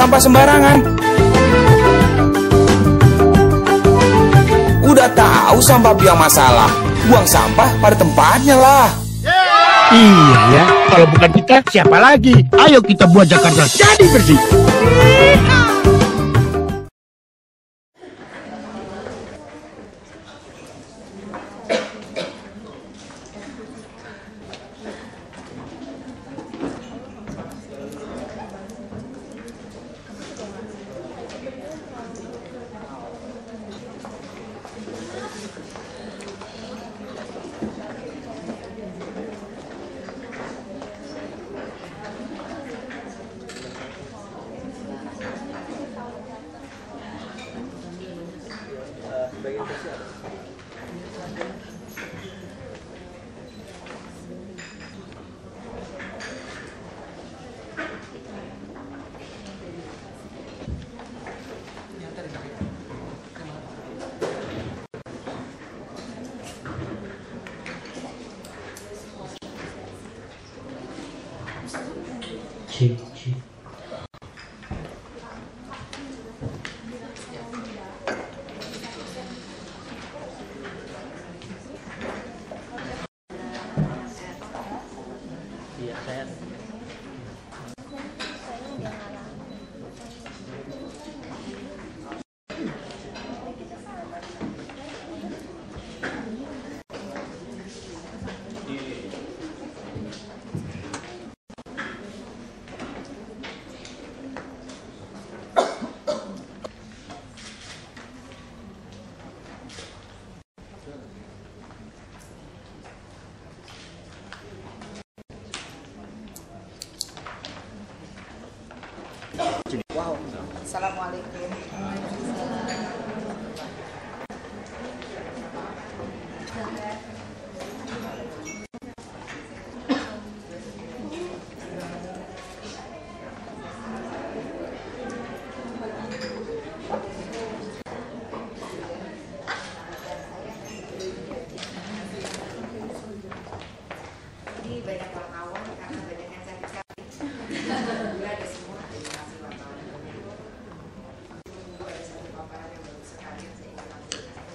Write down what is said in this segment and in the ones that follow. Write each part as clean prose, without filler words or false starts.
sampah sembarangan. Udah tahu sampah biang masalah, buang sampah pada tempatnya lah. Iya ya, kalau bukan kita siapa lagi? Ayo kita buat Jakarta jadi bersih. Wow. Assalamualaikum. Ini banyak wartawan karena banyak yang cantik-cantik. Ada semua. Ada satu paparan yang bagus sekali yang saya ingin tampilkan.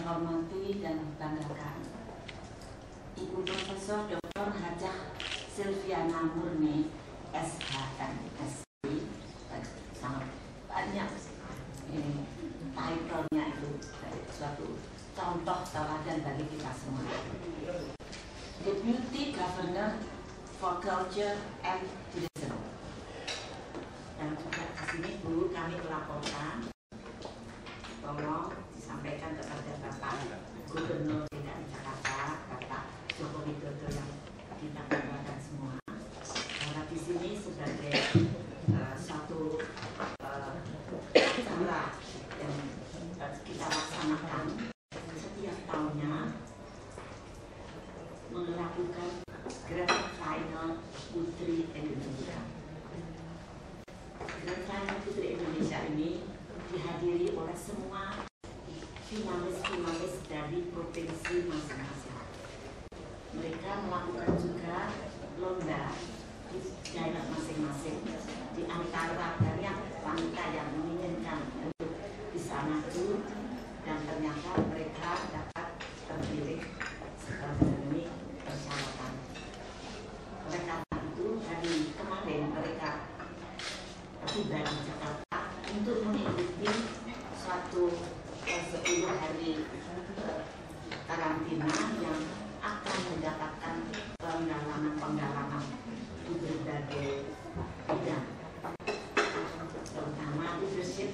Hormati dan banggakan Ibu Profesor Dr. Hajah Silviana Murni SHMSI, sangat banyak title-nya itu suatu contoh teladan bagi kita semua. Deputy Governor for Culture and Tourism. Dan juga di sini Bu kami melaporkan, tolong disampaikan kepada Bapak Gubernur DKI Jakarta, Bapak Joko Widodo yang kita banggakan semua. Karena di sini sebagai satu acara yang kita laksanakan setiap tahunnya melakukan Grand Final Putri Indonesia. Grand Final Putri Indonesia ini dihadiri oleh semua finalis-finalis dari provinsi masing-masing. Mereka melakukan juga lomba di daerah masing-masing. Di antara banyak wanita yang menginginkan untuk bisa maju dan ternyata mereka dapat terpilih memenuhi persyaratan. Oleh karena itu dari kemarin mereka tiba di Jakarta untuk mengikuti suatu 10 hari karantina yang akan mendapatkan pengalaman di berbagai bidang, terutama leadership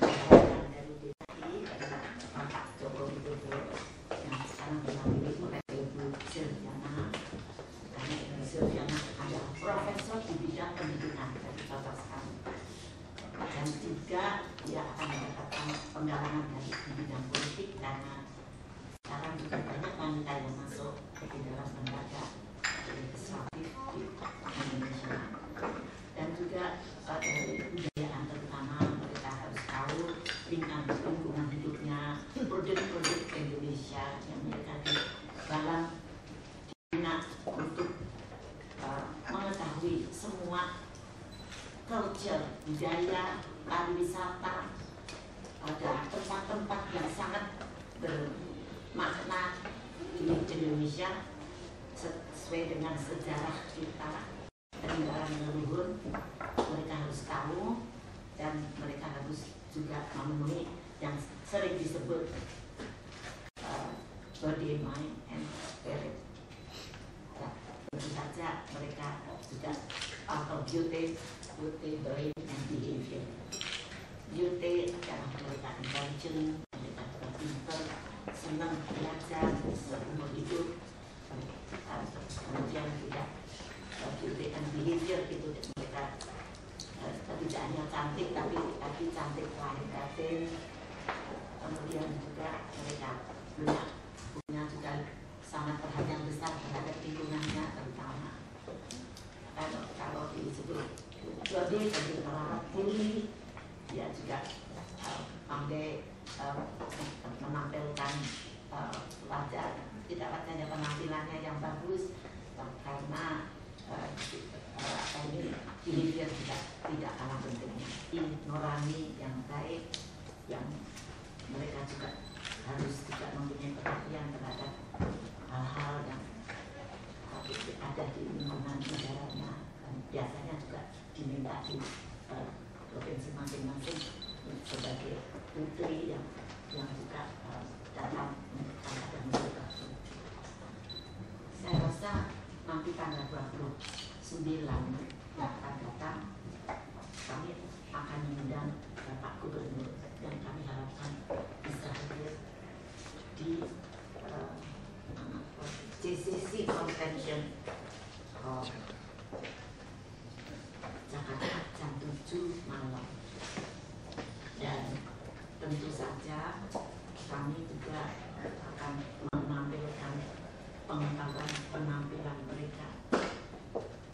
dari DKI, Bapak semua culture, budaya, pariwisata, ada tempat-tempat yang sangat bermakna di Indonesia sesuai dengan sejarah kita, peninggalan leluhur. Mereka harus tahu dan mereka harus juga memenuhi yang sering disebut body, mind, and spirit. Tentu saja mereka juga atau beauty, brain, and behavior. Beauty adalah mereka intelligent, mereka pintar, senang belajar seumur hidup. Kemudian juga beauty and behavior itu mereka tidak hanya cantik tapi cantik lahir batin. Kemudian juga mereka punya juga sangat perhatian besar terhadap lingkungannya, terutama kalau disebut body jadi merawat diri, dia juga pandai menampilkan wajah, tidak wajahnya, penampilannya yang bagus, karena ini behavior juga tidak kalah pentingnya. Nurani yang baik, yang mereka juga harus juga mempunyai perhatian terhadap hal-hal yang ada di lingkungan negaranya, dan biasanya juga diminta di provinsi masing-masing sebagai putri yang juga datang dan berbakti. Saya rasa nanti tanggal 29 yang akan datang kami akan mengundang Bapak Gubernur yang kami harapkan bisa hadir di JCC Convention Jakarta jam 7 malam. Dan tentu saja kami juga akan menampilkan penampilan mereka,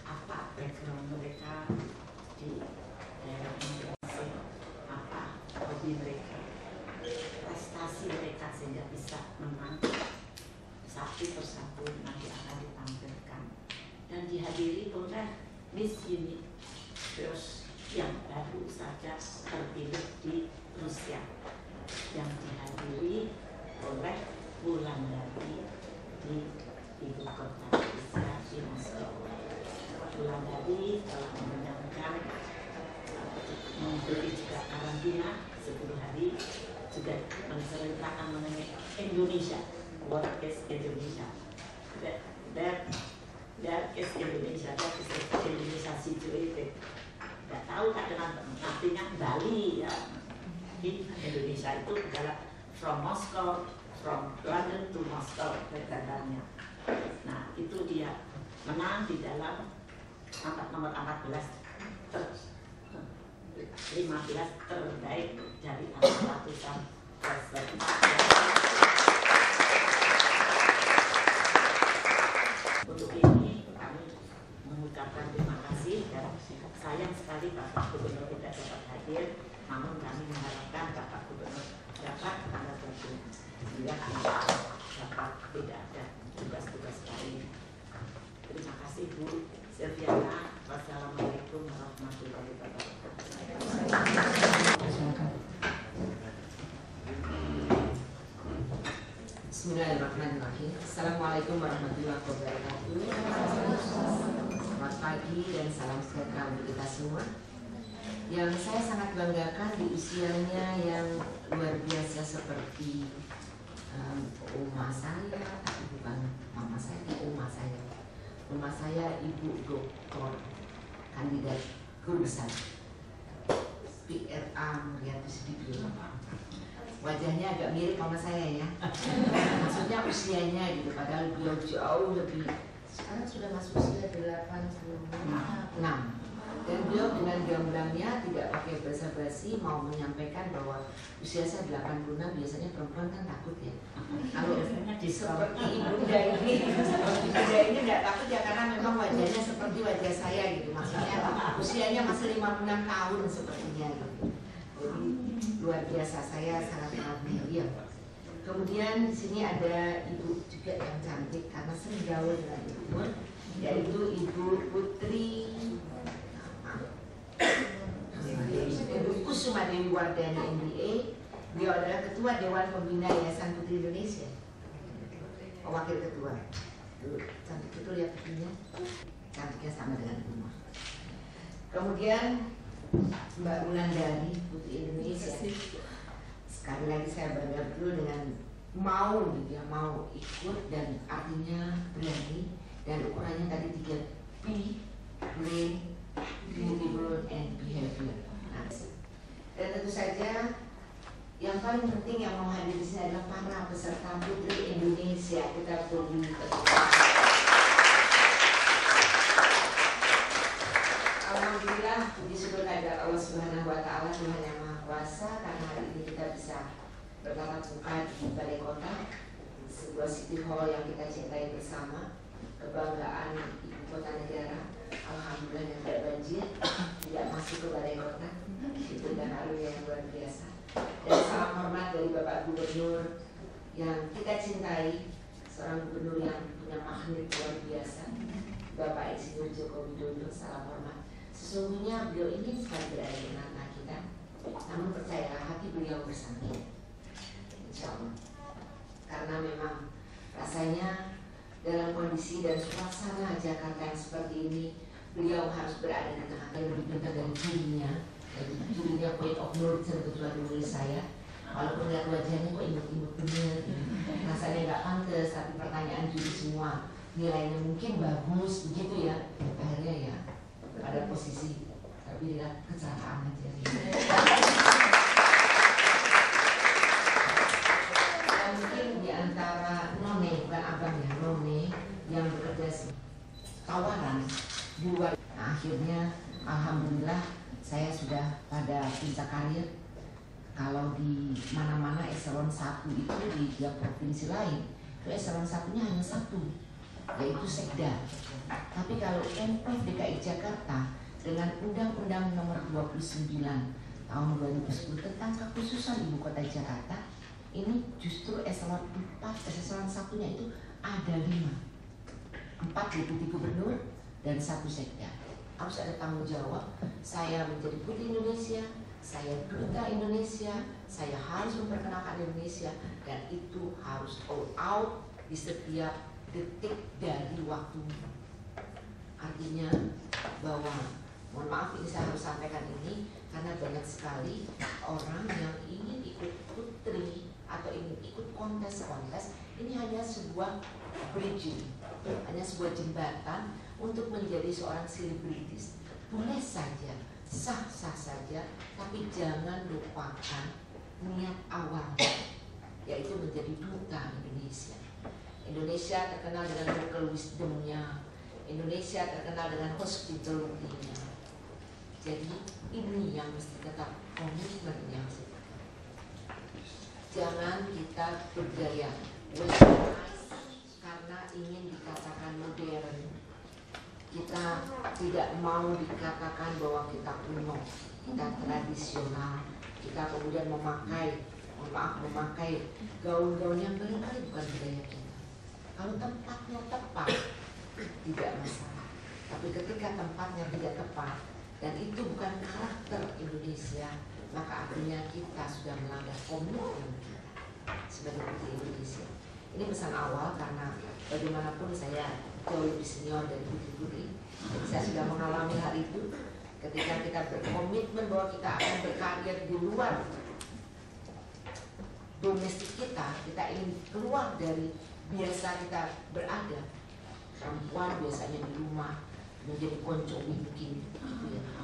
apa background mereka di daerah masing-masing, apa hobi mereka, prestasi mereka, sehingga bisa menang satu persatu nanti akan ditampilkan dan dihadiri oleh Miss Universe yang baru saja terpilih di Rusia, yang dihadiri oleh Wulandari di ibu kota Rusia, di Moskow. Wulandari telah menjalankan memberi juga karantina 10 hari, juga menceritakan mengenai Indonesia. What is Indonesia? That is Indonesia. That is Indonesia situated. Tidak tahu tak dengan artinya Bali ya. Indonesia itu adalah from Moscow, from London to Moscow perjalanannya. Nah itu dia menang di dalam nomor 15 terbaik dari ratusan peserta. Untuk ini kami mengucapkan terima kasih dan sayang sekali Bapak Gubernur tidak dapat hadir, namun kami mengharapkan Bapak Gubernur dapat tanggal 29 dapat tidak ada tugas-tugas lain. Terima kasih Bu Silviana. Wassalamualaikum warahmatullahi wabarakatuh. Bismillahirrahmanirrahim. Assalamualaikum warahmatullahi wabarakatuh. Selamat pagi dan salam sejahtera untuk kita semua. Yang saya sangat banggakan di usianya yang luar biasa seperti oma saya, tapi bukan mama saya, oma saya. Oma saya Ibu Dr. Kandidat Guru Besar PRA Muriati Sudibyo. Wajahnya agak mirip sama saya ya. Maksudnya usianya gitu, padahal beliau jauh lebih. Sekarang sudah masuk usia 86. Dan beliau dengan gamblamnya tidak pakai basa-basi mau menyampaikan bahwa usia saya 86. Biasanya perempuan kan takut ya. Kalau seperti ibunda ini tidak takut ya, karena memang wajahnya seperti wajah saya gitu. Maksudnya usianya masih 56 tahun sepertinya gitu. Jadi luar biasa, saya sangat melihat beliau. Kemudian di sini ada ibu juga yang cantik karena sering gaul dengan ibu, yaitu Ibu Putri Ibu Kusuma Dewi Wardani MBA. Beliau adalah Ketua Dewan Pembina Yayasan Putri Indonesia. Wakil Ketua. Cantik itu lihat putrinya, cantiknya sama dengan rumah. Kemudian Mbak Wulandari Putri Indonesia. Sekali lagi saya bangga dulu dengan mau gitu ya, mau ikut dan artinya berani, dan ukurannya tadi 3P, brain, behavioral and behavior. Nah, dan tentu saja yang paling penting yang mau hadir di sini adalah para peserta Putri Indonesia. Kita tunggu. Alhamdulillah, puji syukur kepada Allah Subhanahu wa Ta'ala, Tuhan yang Maha Kuasa, karena hari ini kita bisa bertatap muka di Balai Kota, sebuah city hall yang kita cintai bersama, kebanggaan ibu kota negara. Alhamdulillah yang tidak banjir, tidak masuk ke Balai Kota, itu dan haru yang luar biasa. Dan salam hormat dari Bapak Gubernur yang kita cintai, seorang gubernur yang punya magnet luar biasa, Bapak Insinyur Joko Widodo. Salam hormat. Sesungguhnya beliau ingin sekali berada di tengah kita, namun percayalah hati beliau bersama kita, insya Allah. Karena memang rasanya dalam kondisi dan suasana Jakarta yang seperti ini, beliau harus berada di tengah kita. Lebih pintar dari dirinya. Judulnya Point of No Return, kebetulan menulis saya. Walaupun lihat wajahnya kok imut-imut bener, rasanya nggak pantas, tapi pertanyaan juri semua nilainya mungkin bagus begitu ya. Akhirnya ya pada posisi, tapi lihat kecelakaan aja. Dan mungkin di antara none, bukan abang ya, none yang bekerja tawaran di luar. Nah, akhirnya alhamdulillah saya sudah pada puncak karir. Kalau di mana-mana eselon 1 itu di tiap provinsi lain, itu eselon 1-nya hanya satu, yaitu Sekda. Tapi kalau Pemprov DKI Jakarta dengan Undang-Undang Nomor 29 tahun 2010 tentang kekhususan Ibu Kota Jakarta, ini justru eselon 4, eselon 1-nya itu ada 5, 4 deputi gubernur dan 1 Sekda. Harus ada tanggung jawab. Saya menjadi Putri Indonesia, saya duta Indonesia, saya harus memperkenalkan Indonesia, dan itu harus all out di setiap detik dari waktu. Artinya bahwa, mohon maaf ini saya harus sampaikan ini karena banyak sekali orang yang ingin ikut putri atau ingin ikut kontes-kontes. Ini hanya sebuah bridging, hanya sebuah jembatan untuk menjadi seorang selebritis. Boleh saja, sah-sah saja, tapi jangan lupakan niat awal, yaitu menjadi duta Indonesia. Indonesia terkenal dengan local wisdom-nya, Indonesia terkenal dengan hospitality-nya. Jadi ini yang mesti tetap komitmen yang jangan kita bergaya karena ingin dikatakan modern. Kita tidak mau dikatakan bahwa kita kuno, kita tradisional, kita kemudian memakai gaun-gaun yang barangkali bukan budaya kita. Kalau tempatnya tepat, tidak masalah. Tapi ketika tempatnya tidak tepat dan itu bukan karakter Indonesia, maka artinya kita sudah melanggar komitmen kita sebagai putri Indonesia. Ini pesan awal karena bagaimanapun saya jauh lebih senior dari putri-putri. Jadi saya sudah mengalami hal itu ketika kita berkomitmen bahwa kita akan berkarya di luar domestik kita ingin keluar dari biasa kita berada. Perempuan biasanya di rumah menjadi konco bikin,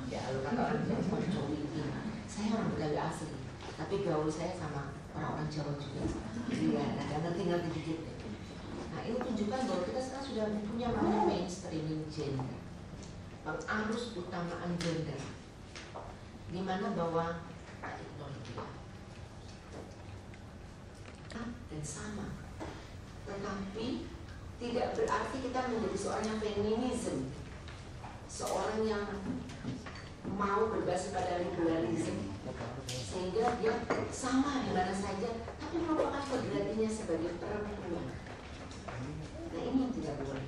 ya kalau kata orang jadi konco bikin. Saya orang Betawi asli, tapi gaul saya sama orang-orang Jawa juga. Iya, nah ngerti dikit. Nah ini tunjukkan bahwa kita sekarang sudah punya namanya mainstreaming gender, arus utamaan gender, di mana bahwa dan sama, tetapi tidak berarti kita menjadi seorang yang feminisme, seorang yang mau berbasis pada liberalisme, sehingga dia sama di mana saja, tapi merupakan kodratnya sebagai perempuan. Nah ini yang tidak boleh.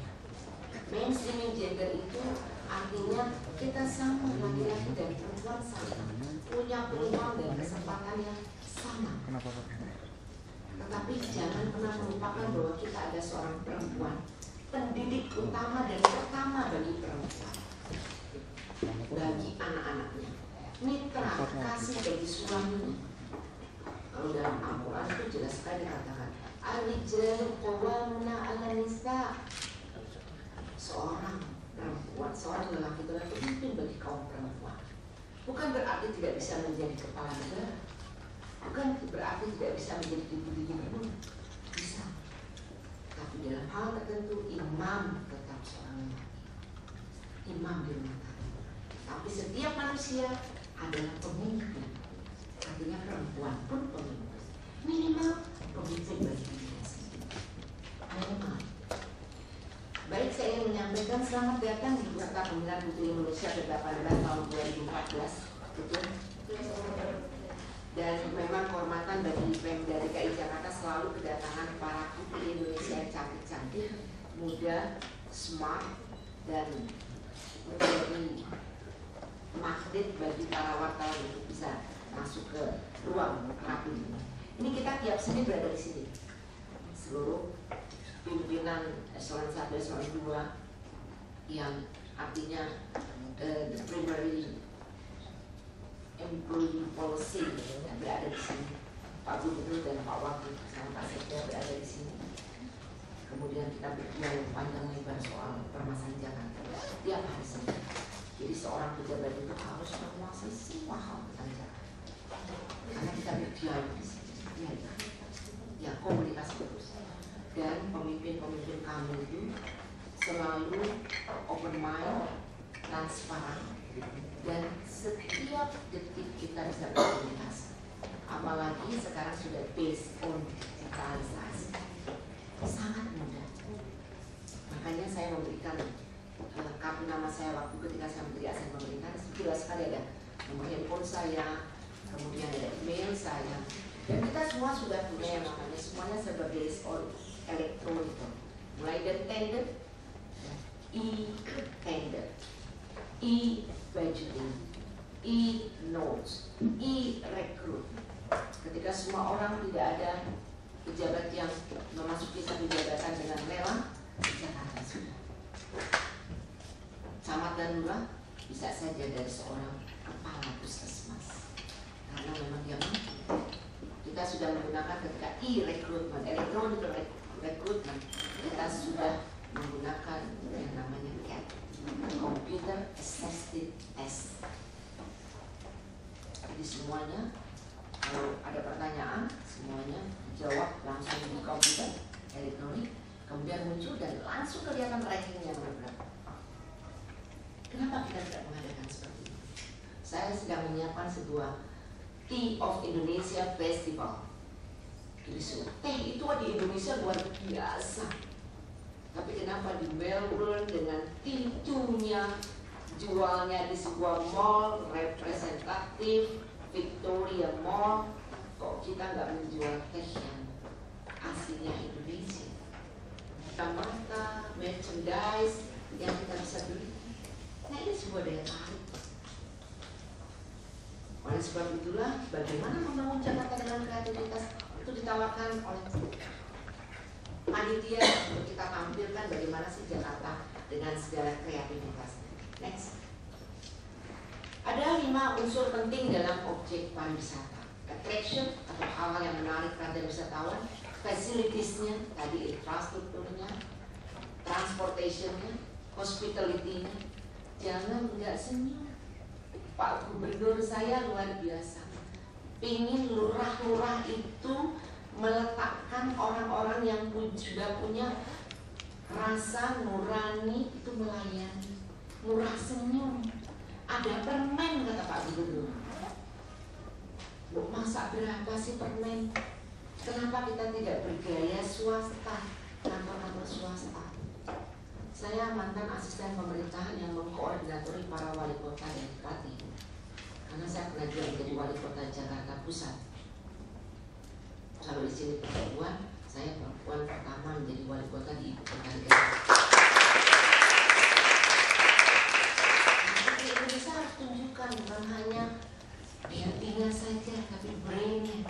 Mainstreaming gender itu artinya kita sama, laki-laki dan perempuan sama, punya peluang dan kesempatan yang sama. Tetapi jangan pernah melupakan bahwa kita ada seorang perempuan, pendidik utama dan pertama bagi perempuan, bagi anak-anaknya, mitra kasih bagi suaminya. Kalau dalam Al-Quran itu jelas sekali dikatakan Ar-rijalu qawwamuna 'alan nisa. Seorang perempuan, seorang lelaki adalah pemimpin bagi kaum perempuan. Bukan berarti tidak bisa menjadi kepala negara, bukan berarti tidak bisa menjadi deputi gubernur, bisa. Tapi dalam hal tertentu imam tetap seorang lelaki, imam di rumah tangga. Tapi setiap manusia adalah pemimpin, artinya perempuan pun pemimpin. Minimal pemimpin bagi dirinya sendiri. Minimal. Baik, saya ingin menyampaikan selamat datang di Bursa Pemilihan Putri Indonesia ke-18 tahun 2014. Betul? Dan memang kehormatan bagi Pemda DKI Jakarta selalu kedatangan para putri Indonesia yang cantik-cantik, muda, smart, dan menjadi magnet bagi para wartawan untuk bisa masuk ke ruang rapi ini. Ini kita tiap Senin berada di sini. Seluruh pimpinan eselon 1, eselon 2 yang artinya the primary employee policy yang berada di sini. Pak Gubernur dan Pak Wakil sama Pak Sekda berada di sini. Kemudian kita berdialog panjang lebar soal permasalahan Jakarta tiap hari Senin. Jadi seorang pejabat itu harus menguasai semua hal tentang Jakarta. Karena kita berdialog di sini. Ya komunikasi terus. Dan pemimpin-pemimpin kami itu selalu open mind, transparan, dan setiap detik kita bisa berkomunikasi. Apalagi sekarang sudah based on digitalisasi, sangat mudah. Makanya saya memberikan kartu nama saya waktu ketika saya menjadi ASN pemerintahan, jelas sekali ada nomor handphone saya, kemudian ada email saya, dan kita semua sudah punya yang namanya semuanya serba based on elektronik, mulai dari tender, e-tender, e-budgeting, e-notes, e-recruit. Ketika semua orang tidak ada pejabat yang memasuki satu jabatan dengan lelang, Jakarta sudah. Camat dan lurah bisa saja dari seorang kepala puskesmas, karena memang dia mampu. Kita sudah menggunakan ketika e-recruitment, electronic recruitment, kita sudah menggunakan yang namanya CAT, Computer Assisted Test. Jadi semuanya, kalau ada pertanyaan, semuanya dijawab langsung di komputer elektronik, kemudian muncul dan langsung kelihatan rankingnya berapa. Kenapa kita tidak mengadakan seperti ini? Saya sedang menyiapkan sebuah Tea of Indonesia Festival. Jadi teh itu di Indonesia luar biasa. Tapi kenapa di Melbourne dengan tintunya, jualnya di sebuah mall representatif Victoria Mall, kok kita nggak menjual teh yang aslinya Indonesia? Kacamata, merchandise yang kita bisa beli. Nah ini sebuah daya tarik. Oleh sebab itulah bagaimana membangun Jakarta dengan kreativitas itu ditawarkan oleh panitia untuk kita tampilkan bagaimana sih Jakarta dengan segala kreativitas. Next. Ada 5 unsur penting dalam objek pariwisata. Attraction atau hal-hal yang menarik perhatian wisatawan, facilities-nya, tadi infrastrukturnya, transportation-nya, hospitality-nya. Jangan nggak senyum. Pak Gubernur saya luar biasa. Pingin lurah-lurah itu meletakkan orang-orang yang sudah punya rasa nurani itu melayani, murah senyum. Ada permen kata Pak Gubernur. Bu, masak berapa sih permen? Kenapa kita tidak bergaya swasta, kantor-kantor swasta? Saya mantan asisten pemerintahan yang mengkoordinatori para wali kota dan bupati. Karena saya pernah juga menjadi wali kota Jakarta Pusat. Kalau di sini perempuan, saya perempuan pertama menjadi wali kota di ibu kota negara. Jadi Indonesia harus tunjukkan bukan hanya beauty-nya saja, tapi brain-nya.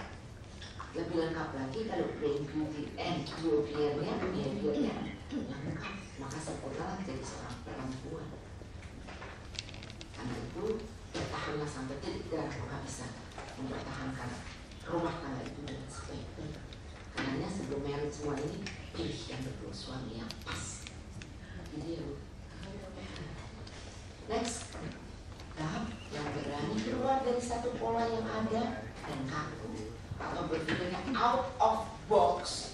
Lebih lengkap lagi kalau brain beauty and behavior-nya lengkap, maka sempurnalah jadi seorang perempuan. Karena itu bertahanlah sampai titik darah, maka bisa mempertahankan rumah tangga itu dengan sebaik-baiknya. Karena sebelum married semua ini, pilih yang betul, suami yang pas. Jadi ya Bu. Next, tahap yang berani keluar dari satu pola yang ada dan kaku, atau berpikirnya out of box,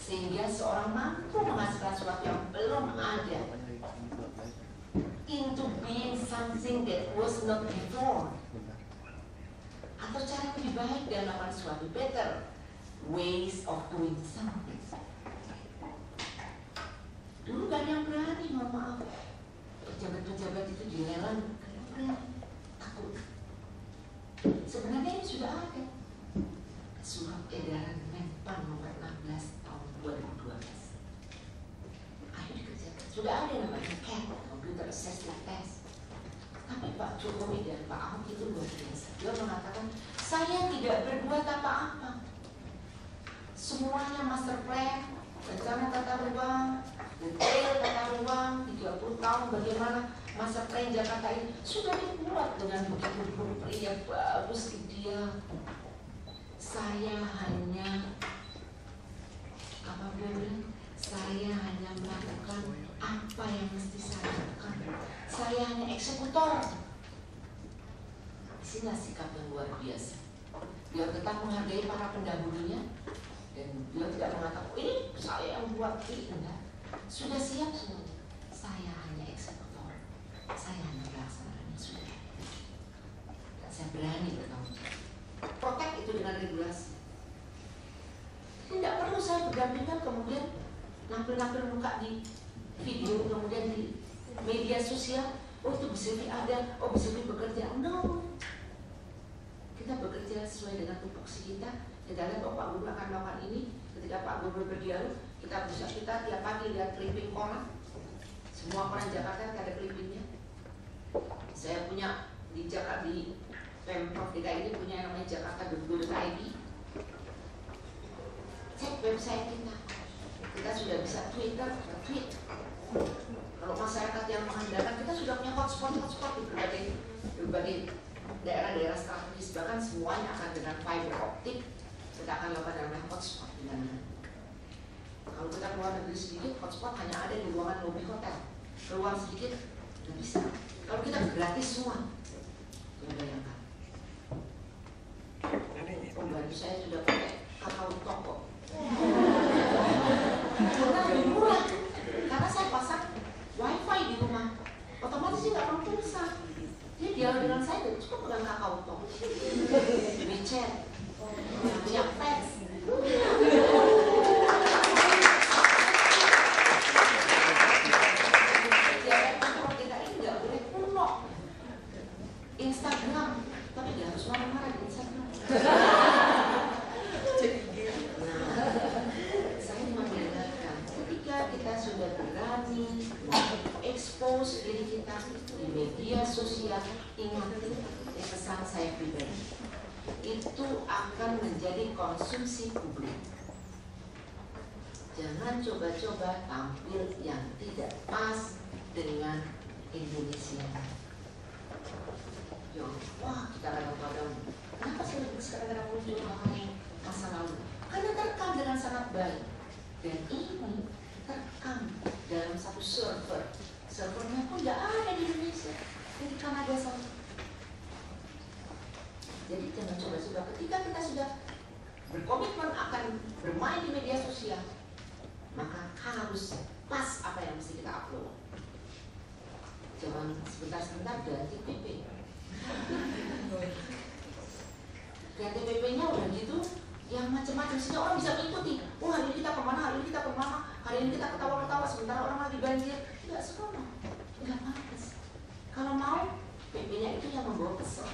sehingga seorang mampu menghasilkan sesuatu yang belum ada, into being something that was not before, atau cara lebih baik dan melakukan sesuatu better ways of doing something. Dulu gak ada yang berani, mohon maaf. Pejabat-pejabat itu dilelang, takut. Sebenarnya ini sudah ada surat edaran Menpan nomor 16 tahun 2012. Ayo dikerjakan. Sudah ada namanya CAT, Computer Assessment Test. Tapi Pak Jokowi dan Pak Ahok itu luar biasa. Dia mengatakan, saya tidak berbuat apa-apa. Semuanya master plan, rencana tata ruang, detail tata ruang, 30 tahun bagaimana masa plan Jakarta ini sudah dibuat dengan begitu blueprint yang bagus, ideal. Saya hanya apa bilang? Saya hanya melakukan apa yang mesti saya lakukan. Saya hanya eksekutor. Disinilah sikap yang luar biasa. Dia tetap menghargai para pendahulunya dan dia tidak mengatakan ini saya yang buat ini, enggak. Sudah siap semuanya. Saya hanya eksekutor. Saya hanya pelaksanaannya sudah. Dan saya berani bertanggung jawab. Protect itu dengan regulasi. Tidak perlu saya berdampingan kemudian nampil-nampil muka di video, kemudian di media sosial. Oh itu BCP ada, oh BCP bekerja. No. Kita bekerja sesuai dengan tupoksi kita. Kita lihat oh Pak Gubernur akan melakukan ini. Ketika Pak Gubernur berdialog, kita tiap pagi lihat clipping koran. Semua koran Jakarta ada clippingnya. Saya punya di Jakarta di Pemprov DKI ini punya yang namanya Jakarta.go.id. Cek website kita. Kita sudah bisa Twitter, tweet. Kalau masyarakat yang mengandalkan, kita sudah punya hotspot di berbagai daerah-daerah strategis, bahkan semuanya akan dengan fiber optik. Kita akan lakukan namanya hotspot dengan kalau kita keluar negeri sedikit, hotspot hanya ada di ruangan lobi hotel. Keluar sedikit, nggak bisa. Kalau kita gratis semua, ya bayangkan. Pembantu saya sudah pakai kakao toko. Karena lebih murah. Karena saya pasang wifi di rumah, otomatis dia nggak perlu pulsa. Dia dialog dengan saya dan cukup pegang kakao toko. WeChat, punya fax. Instagram, tapi dia harus marah-marah di Instagram. Saya membedakan ketika kita sudah berani expose diri kita di media sosial, ingat pesan saya pribadi, itu akan menjadi konsumsi publik. Jangan coba-coba tampil yang tidak pas dengan Indonesia. Wah, kita kadang-kadang kenapa sih sekarang muncul hal yang masa lalu? Karena terekam dengan sangat baik. Dan ini terekam dalam satu server. Servernya pun tidak ada di Indonesia, di Kanada sama. Jadi jangan coba-coba ketika kita sudah berkomitmen akan bermain di media sosial, maka harus pas apa yang mesti kita upload. Jangan sebentar-sebentar ganti PP. Ganti PP-nya udah gitu, yang macam-macam sehingga orang bisa mengikuti. Oh hari ini kita kemana, hari ini kita kemana. Hari ini kita ketawa-ketawa sementara orang lagi banjir. Nggak sekolah, nggak pantas. Kalau mau, PP-nya itu yang membawa pesan.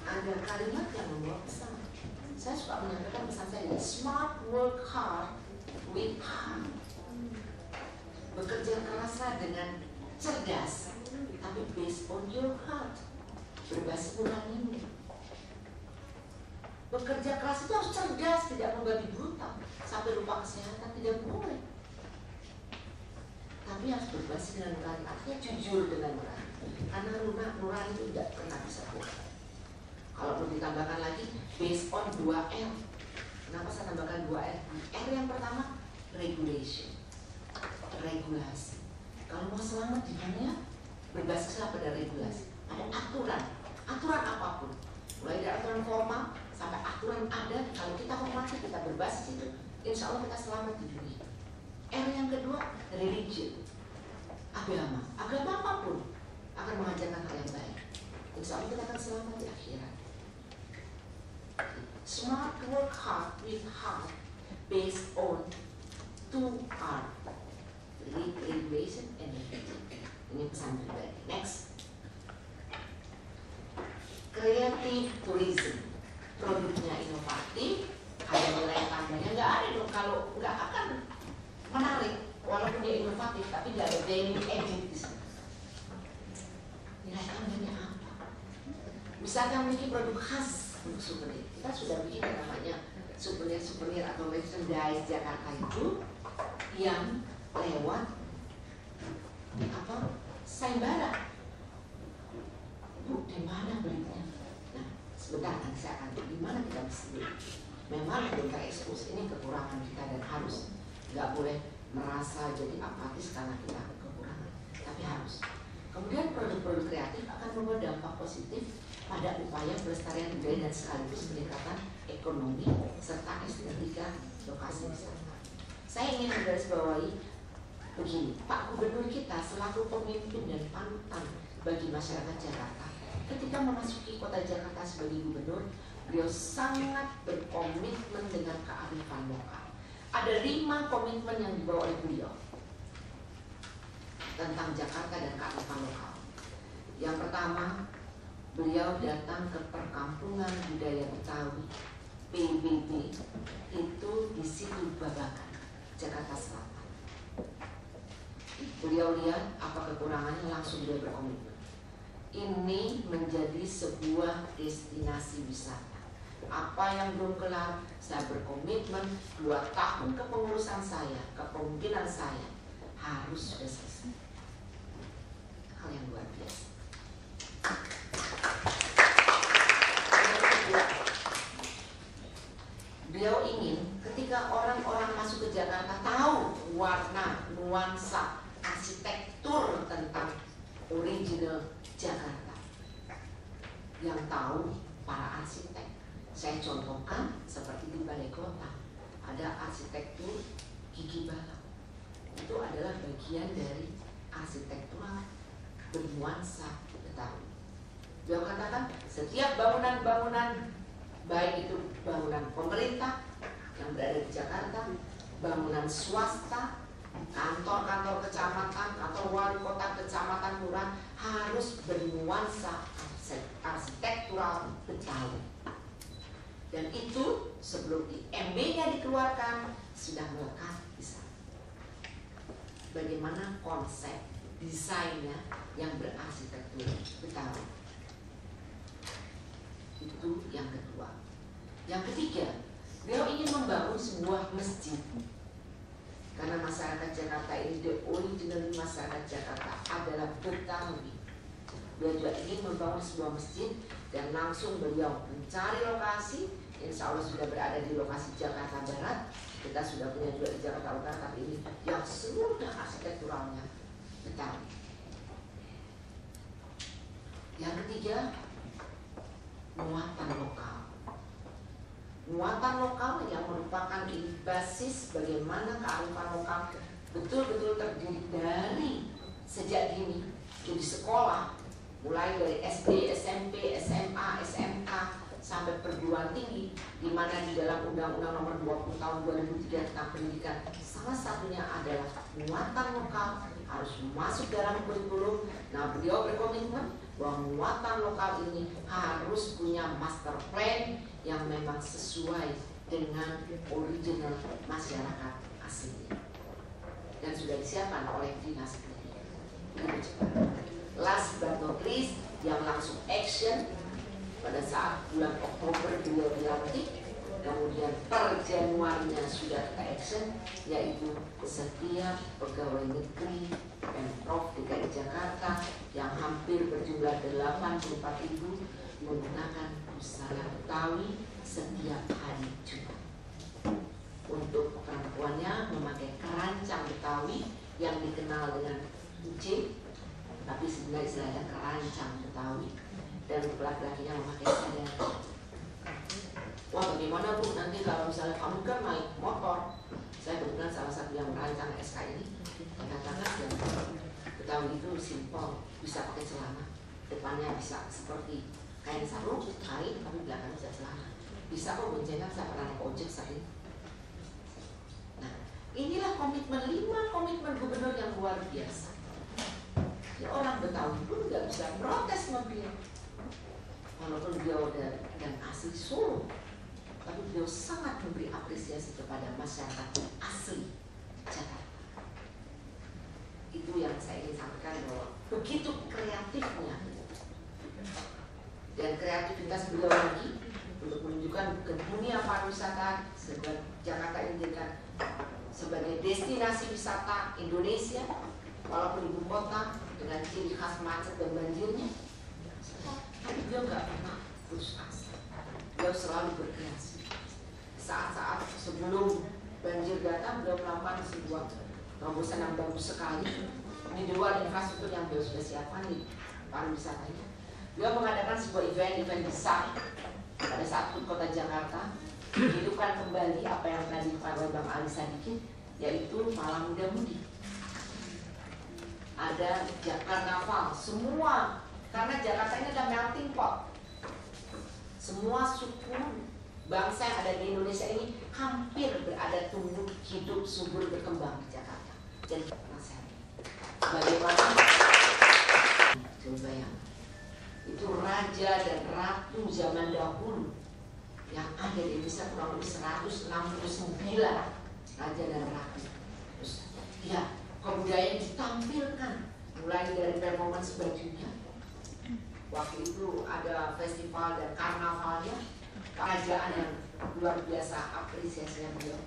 Ada kalimat yang membawa pesan. Saya suka menyampaikan pesan saya, smart work hard with heart. Bekerja keraslah dengan cerdas, tapi based on your heart, berbasis nuranimu. Bekerja keras itu harus cerdas, tidak membabi buta sampai lupa kesehatan, tidak boleh. Tapi harus berbasis dengan nurani, artinya jujur dengan nurani. Karena nurani itu tidak pernah bisa bohong. Kalau mau ditambahkan lagi, based on 2R. Kenapa saya tambahkan 2R? R yang pertama, regulation, regulasi. Kalau mau selamat di dunia, berbasislah pada regulasi. Ada aturan, aturan apapun. Mulai dari aturan formal sampai aturan adat. Kalau kita hormati, kita berbasis itu, insya Allah kita selamat di dunia. R yang kedua, religion, agama. Agama apapun akan mengajarkan hal yang baik. Insya Allah kita akan selamat di akhirat. Smart work hard with heart based on 2R, regulation and religion. Ini pesan pribadi. Next, creative tourism. Produknya inovatif, ada nilai tambahnya. Nggak ada dong kalau nggak akan menarik. Walaupun dia inovatif, tapi nggak ada value added di sana. Nilai tambahnya apa? Misalkan memiliki produk khas untuk souvenir. Kita sudah bikin yang namanya souvenir atau merchandise Jakarta itu yang lewat apa? Sayembara. Bu, di mana belinya? Nah, sebentar nanti saya akan di mana kita bisa beli. Memang belum terekspos, ini kekurangan kita dan harus. Nggak boleh merasa jadi apatis karena kita kekurangan, tapi harus. Kemudian produk-produk kreatif akan membawa dampak positif pada upaya pelestarian budaya dan sekaligus peningkatan ekonomi serta estetika lokasi wisata. Saya ingin menggarisbawahi begini, Pak Gubernur kita selaku pemimpin dan panutan bagi masyarakat Jakarta, ketika memasuki kota Jakarta sebagai gubernur, beliau sangat berkomitmen dengan kearifan lokal. Ada 5 komitmen yang dibawa oleh beliau tentang Jakarta dan kearifan lokal. Yang pertama, beliau datang ke Perkampungan Budaya Betawi PBB itu di Situ Babakan, Jakarta Selatan. Beliau lihat apa kekurangannya, langsung beliau berkomitmen. Ini menjadi sebuah destinasi wisata. Apa yang belum kelar, saya berkomitmen 2 tahun kepengurusan saya, kepemimpinan saya harus sudah selesai. Hal yang luar biasa. Yang kedua, beliau ingin ketika orang-orang masuk ke Jakarta tahu warna, nuansa, arsitektur tentang original Jakarta. Yang tahu para arsitek. Saya contohkan seperti di Balai Kota ada arsitektur Gigi Balap. Itu adalah bagian dari arsitektural bernuansa Betawi. Beliau katakan setiap bangunan-bangunan, baik itu bangunan pemerintah yang berada di Jakarta, bangunan swasta, kantor-kantor kecamatan atau wali kota kecamatan lurah harus bernuansa arsitektural Betawi. Dan itu sebelum di MB-nya dikeluarkan sudah melekat di sana. Bagaimana konsep desainnya yang berarsitektur Betawi. Itu yang kedua. Yang ketiga, beliau ingin membangun sebuah masjid. Karena masyarakat Jakarta ini, the original masyarakat Jakarta adalah Betawi. Beliau juga ingin membangun sebuah masjid dan langsung beliau mencari lokasi. Insya Allah sudah berada di lokasi Jakarta Barat. Kita sudah punya juga di Jakarta Utara, tapi ini yang seluruhnya arsitekturalnya Betawi. Yang ketiga, muatan lokal. Muatan lokal yang merupakan basis bagaimana kearifan lokal betul-betul terdiri dari sejak dini, jadi sekolah, mulai dari SD, SMP, SMA, SMK, sampai perguruan tinggi, di mana di dalam Undang-Undang Nomor 20 Tahun 2003 tentang pendidikan salah satunya adalah muatan lokal harus masuk dalam kurikulum. Nah, beliau berkomitmen bahwa muatan lokal ini harus punya master plan yang memang sesuai dengan original masyarakat aslinya dan sudah disiapkan oleh dinas pendidikan. Last but not least, yang langsung action pada saat bulan Oktober beliau dilantik, kemudian per Januarinya sudah kita action, yaitu setiap pegawai negeri Pemprov DKI Jakarta yang hampir berjumlah 84.000 menggunakan busana Betawi setiap hari Jumat. Untuk perempuannya memakai kerancang Betawi yang dikenal dengan ucing, tapi sebenarnya istilahnya kerancang Betawi, dan laki-lakinya memakai sadar. Wah, bagaimana Bu nanti kalau misalnya kamu kan naik motor? Saya kebetulan salah satu yang merancang SK ini. Katakan ya, Betawi itu simpel, bisa pakai celana, depannya bisa seperti kain sarung, kain, tapi belakangnya bisa celana. Bisa kok boncengan, saya pernah naik ojek sekali. Nah, inilah komitmen 5 komitmen gubernur yang luar biasa. Ya, orang Betawi pun nggak bisa protes sama beliau. Walaupun beliau dan asli Solo, tapi beliau sangat memberi apresiasi kepada masyarakat asli Jakarta. Itu yang saya ingin sampaikan, bahwa begitu kreatifnya dan kreativitas beliau lagi untuk menunjukkan ke dunia pariwisata sebagai Jakarta ini sebagai destinasi wisata Indonesia, walaupun ibu kota dengan ciri khas macet dan banjirnya, tapi beliau nggak pernah putus asa. Beliau selalu berkreasi. Saat-saat sebelum banjir datang, beliau melakukan sebuah terobosan yang bagus sekali. Ini di luar infrastruktur yang beliau sudah siapkan di pariwisatanya. Beliau mengadakan sebuah event besar pada saat kota Jakarta, menghidupkan kembali apa yang tadi dilakukan oleh Bang Ali Sadikin, yaitu Malam Muda Mudi. Ada Karnaval, semua, karena Jakarta ini adalah melting pot. Semua suku bangsa yang ada di Indonesia ini hampir berada tumbuh, hidup, subur, berkembang di Jakarta. Jadi penasaran, bagaimana? Coba ya, itu raja dan ratu zaman dahulu yang ada di Indonesia kurang lebih 169 raja dan ratu. Terus, ya, kebudayaan ditampilkan mulai dari performance bajunya. Waktu itu ada festival dan karnavalnya, kerajaan yang luar biasa apresiasinya beliau.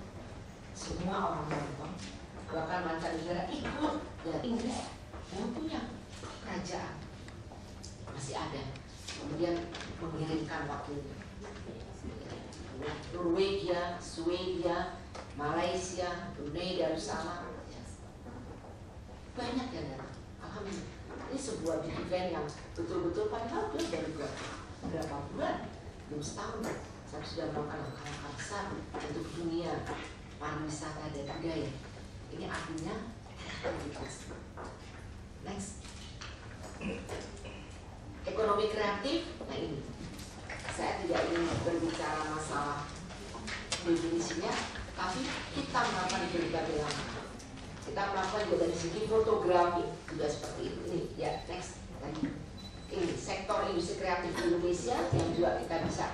Semua orang nonton, bahkan mancanegara ikut dari Inggris, yang punya kerajaan masih ada. Kemudian mengirimkan wakilnya. Norwegia, Swedia, Malaysia, Brunei Darussalam, banyak yang datang. Alhamdulillah. Ini sebuah event yang betul-betul padahal baru berapa bulan, belum setahun, saya sudah melakukan langkah-langkah besar untuk dunia pariwisata dan budaya. Ini artinya aktivitas. Next, ekonomi kreatif. Nah ini, saya tidak ingin berbicara masalah definisinya, tapi kita melakukan berbagai langkah. Kita melakukan juga dari segi fotografi juga seperti itu. Ini ya, next lagi. Ini sektor industri kreatif di Indonesia yang juga kita bisa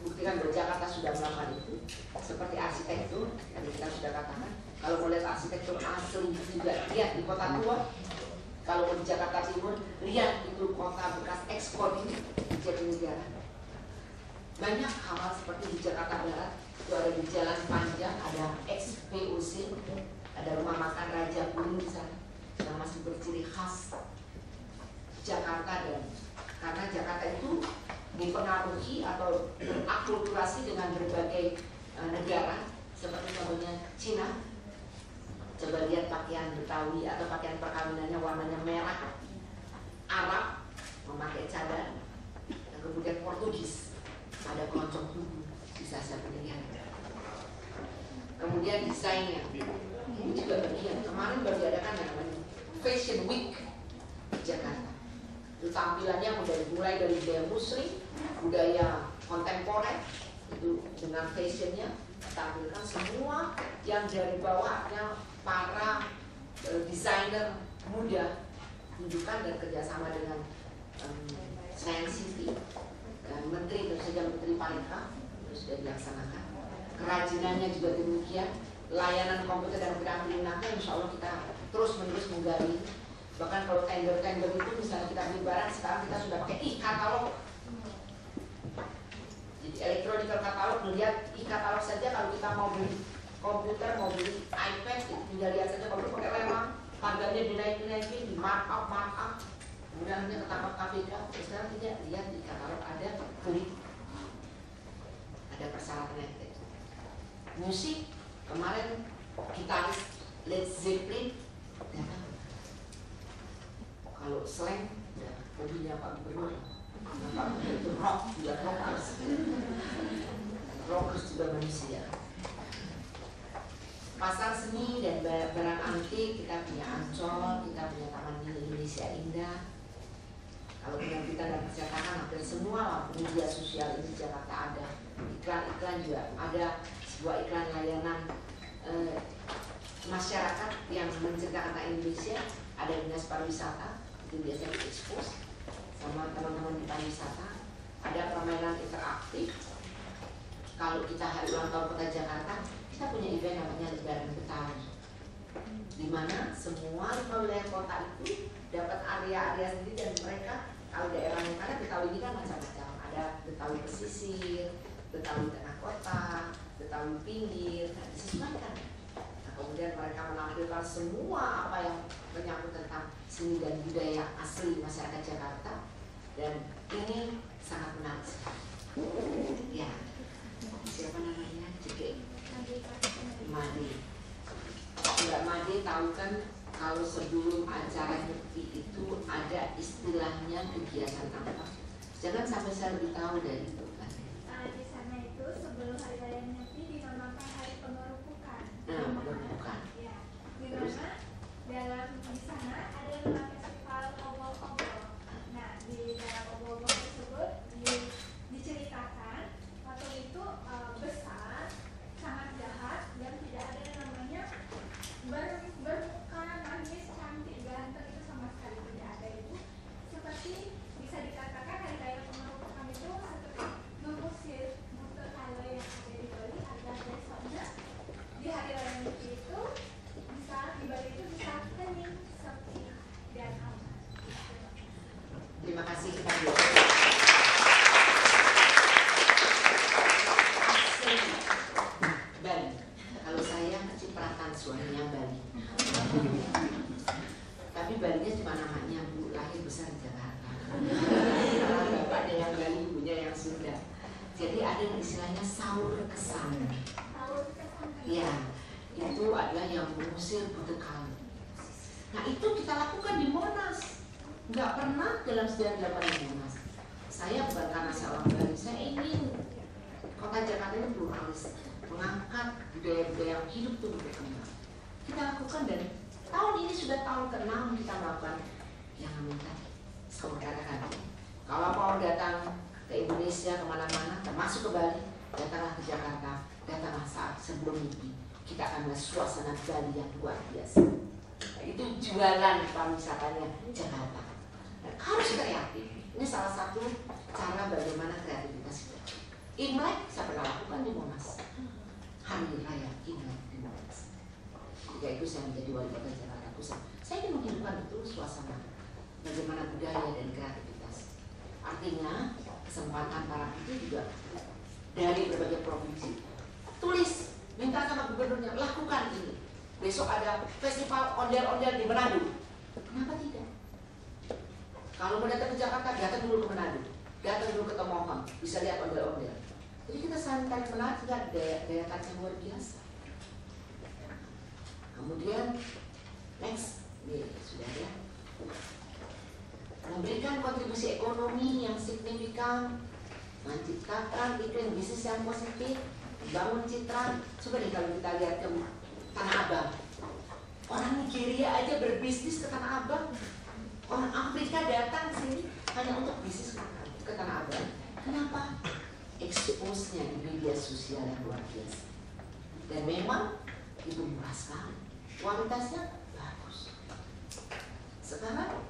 buktikan bahwa Jakarta sudah melakukan itu. Seperti arsitektur, tadi kita sudah katakan. Kalau mau lihat arsitektur asli juga, lihat di Kota Tua. Kalau di Jakarta Timur, lihat itu kota bekas ekspor ini di Jatinegara. Banyak hal seperti di Jakarta Barat, itu ada di Jalan Panjang, ada XPUC, ada rumah makan Raja Kuning di sana yang masih berciri khas Jakarta, dan karena Jakarta itu dipengaruhi atau berakulturasi dengan berbagai negara seperti contohnya Cina. Coba lihat pakaian Betawi atau pakaian perkawinannya warnanya merah. Arab memakai cadar, dan kemudian Portugis ada keroncong tubuh, bisa saya pendengar. Kemudian desainnya ini juga bagian. Kemarin baru diadakan namanya Fashion Week di Jakarta. Itu tampilannya mulai dari budaya Muslim, budaya kontemporer itu dengan fashionnya tampilkan semua yang dari bawahnya para desainer muda tunjukkan dan kerjasama dengan Science City dan Menteri tentu saja Menteri Pariwisata sudah dilaksanakan. Kerajinannya juga demikian, layanan komputer dan pendampingan insya Allah kita terus menerus menggali. Bahkan kalau tender itu misalnya kita beli barang sekarang kita sudah pakai e-katalog. Jadi electronic katalog, melihat e-katalog saja kalau kita mau beli komputer, mau beli iPad, tinggal lihat saja kalau pakai lemang, harganya dinaikin, di markup. Kemudian hanya ketangkap KPK, sekarang tidak lihat di katalog ada klik, ada persyaratannya. Musik kemarin gitaris Led Zeppelin datang. Kalau slang, ya hobinya Pak Gubernur. Pak Gubernur itu rock, juga rockers juga manusia. Pasar seni dan barang antik, kita punya Ancol, kita punya Taman Mini Indonesia Indah. Kalau penerbitan dan percetakan hampir semua media sosial ini di Jakarta ada. Iklan-iklan juga ada, sebuah iklan layanan masyarakat yang menceritakan tentang Indonesia. Ada dinas pariwisata, itu biasanya diekspos sama teman-teman di pariwisata. Ada permainan interaktif. Kalau kita hari ulang tahun Kota Jakarta, kita punya event namanya Lebaran Betawi, di mana semua wilayah kota itu dapat area-area sendiri dan mereka kalau daerah yang mana Betawi ini kan macam-macam. Ada Betawi pesisir, Betawi tengah kota, Betawi pinggir, nah, disesuaikan. Nah, kemudian mereka menampilkan semua apa yang menyangkut tentang seni dan budaya asli masyarakat Jakarta, dan ini sangat menarik sekali. Ya, siapa namanya? Cek. Made. Mbak Made tahu kan kalau sebelum acara nyepi itu ada istilahnya kegiatan apa? Jangan sampai saya lebih tahu dari itu kan. Di sana itu sebelum hari raya nyepi dinamakan hari pengerupukan. Nah, pengerupukan. Ya, di mana dalam di sana ada namanya festival obor-obor. Nah, di dalam obor-obor tersebut diceritakan waktu itu besar, sangat jahat dan tidak ada yang namanya bermuka manis, cantik, ganteng, itu sama sekali tidak ada. Itu seperti bisa dikatakan hari raya pengerupukan itu seperti mengusir musuh kalau yang ada di Bali agar besoknya di hari raya Nyepi itu bisa di Bali itu bisa hening, sepi dan aman. Terima kasih kita dulu. Bali. Kalau saya kecipratan suaminya Bali. Tapi Balinya cuma namanya, Bu, lahir besar di Jakarta. Bapaknya yang Bali, ibunya yang Sunda. Jadi ada istilahnya sahur kesan. Ya, itu adalah yang mengusir budekal. Nah, itu kita lakukan di Monas. Nggak pernah dalam sejarah dilakukan di Monas. Saya bukan karena saya orang Bali, saya ingin Kota Jakarta ini pluralis, mengangkat budaya-budaya yang hidup itu berkembang. Kita lakukan, dan tahun ini sudah tahun ke-6 kita melakukan yang namanya sahur kata-kata. Kalau mau datang ke Indonesia kemana-mana, termasuk ke Bali, datanglah ke Jakarta, datanglah saat sebelum Nyepi. Kita akan melihat suasana Bali yang luar biasa. Nah, itu jualan pariwisatanya Jakarta. Nah, harus kreatif. Ini salah satu cara bagaimana kreativitas kita. Imlek saya pernah lakukan di Monas. Hari Raya Imlek di Monas. Ketika itu saya menjadi wali kota Jakarta Pusat, saya ingin menghidupkan betul suasana bagaimana budaya dan kreativitas. Artinya kesempatan para itu juga dari berbagai provinsi. Tulis, minta sama gubernurnya, lakukan ini. Besok ada festival ondel-ondel di Manado. Kenapa tidak? Kalau mau datang ke Jakarta, datang dulu ke Manado, datang dulu ke Tomohon, bisa lihat ondel-ondel. Jadi kita santai menarik, daya tarik yang luar biasa. Kemudian next, ini sudah ya. Memberikan kontribusi ekonomi yang signifikan, menciptakan iklim bisnis yang positif, bangun citra. Coba deh kalau kita lihat ke Tanah Abang, orang Nigeria aja berbisnis ke Tanah Abang, orang Afrika datang sini hanya untuk bisnis ke Tanah Abang. Kenapa? expose-nya di media sosial yang luar biasa. Dan memang itu murah sekali, kualitasnya bagus. Sekarang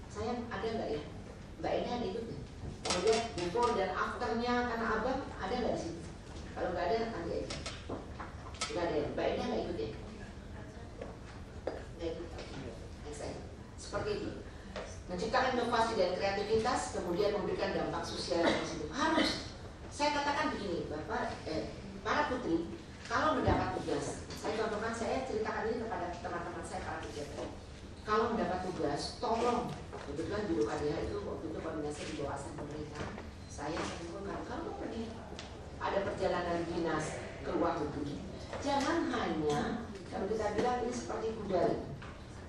saya ada nggak ya? Mbak Eni ada ikut nggak? Kemudian before dan afternya karena abang ada nggak di situ? Kalau nggak ada nanti aja. Nggak ada ya? Mbak Eni nggak ikut ya? Nggak ikut. Seperti itu. Menciptakan inovasi dan kreativitas, kemudian memberikan dampak sosial yang positif. Harus. Saya katakan begini, Bapak, para putri, kalau mendapat tugas, saya contohkan, saya ceritakan ini kepada teman-teman saya para pejabat. Kalau mendapat tugas, tolong, kebetulan Biro KDH itu waktu itu koordinasi di bawah ASN pemerintah, saya mengumpulkan, kalau pergi ada perjalanan dinas ke luar negeri, jangan hanya, kalau kita bilang ini seperti kuda.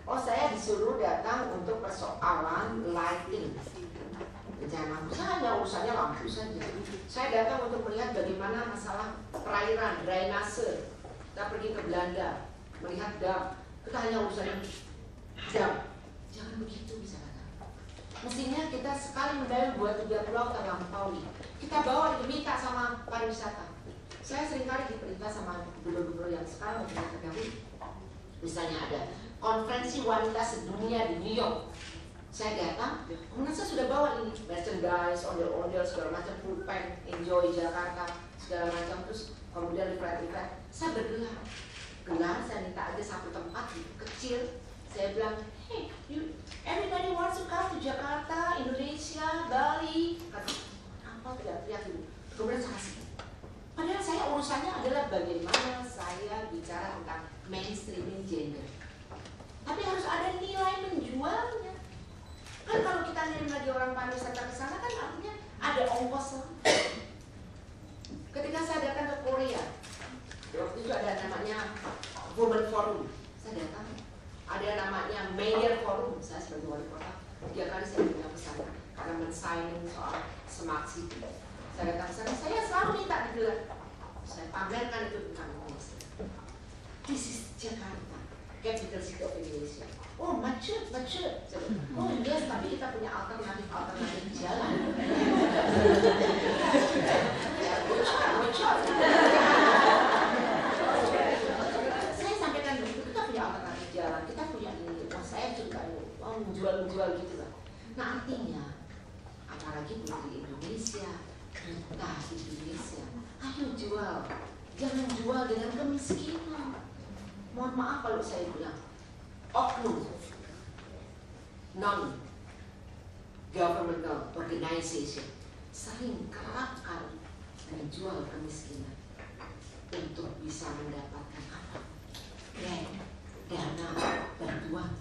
Oh, saya disuruh datang untuk persoalan lighting. Bencana lampu, saya hanya urusannya lampu saja. Saya datang untuk melihat bagaimana masalah perairan, drainase. Kita pergi ke Belanda, melihat dam. Kita hanya urusannya dam. Jangan begitu bisa kata. Mestinya kita sekali mendayung 2-3 pulau terlampaui. Kita bawa diminta sama pariwisata. Saya seringkali diperintah sama gubernur-gubernur yang sekarang sudah terdahulu. Misalnya ada konferensi wanita sedunia di New York. Saya datang, kemudian saya sudah bawa ini merchandise, ondel-ondel, segala macam, pulpen, enjoy Jakarta, segala macam, terus kemudian lipat-lipat. Saya bergelar, saya minta aja satu tempat kecil. Saya bilang, hey, everybody wants to come to Jakarta, Indonesia, Bali. Kata, apa teriak-teriak itu? Kemudian saya kasih. Padahal saya urusannya adalah bagaimana saya bicara tentang mainstreaming gender. Tapi harus ada nilai menjualnya. Kan kalau kita ngirim lagi orang pariwisata ke sana kan artinya ada ongkos lah. Ketika saya datang ke Korea, waktu itu ada namanya Women Forum. Saya datang, ada namanya Mayor Forum. Saya sebagai wali kota 3 kali saya datang ke sana karena men-signing soal smart city. Saya datang ke sana, saya selalu minta digelar. Saya pamerkan itu tentang Indonesia. This is Jakarta, capital city of Indonesia. Oh, macet. Oh, yes, tapi kita punya alternatif jalan. Ya, bocor. Saya sampaikan begitu, kita punya alternatif jalan, kita punya ini. Wah, saya juga menjual gitu lah. Nah, artinya, apalagi di Indonesia, kita di Indonesia, ayo jual. Jangan jual dengan kemiskinan. Mohon maaf kalau saya bilang, oknum non-governmental organization sering kerap kali menjual kemiskinan untuk bisa mendapatkan apa? Dana bantuan.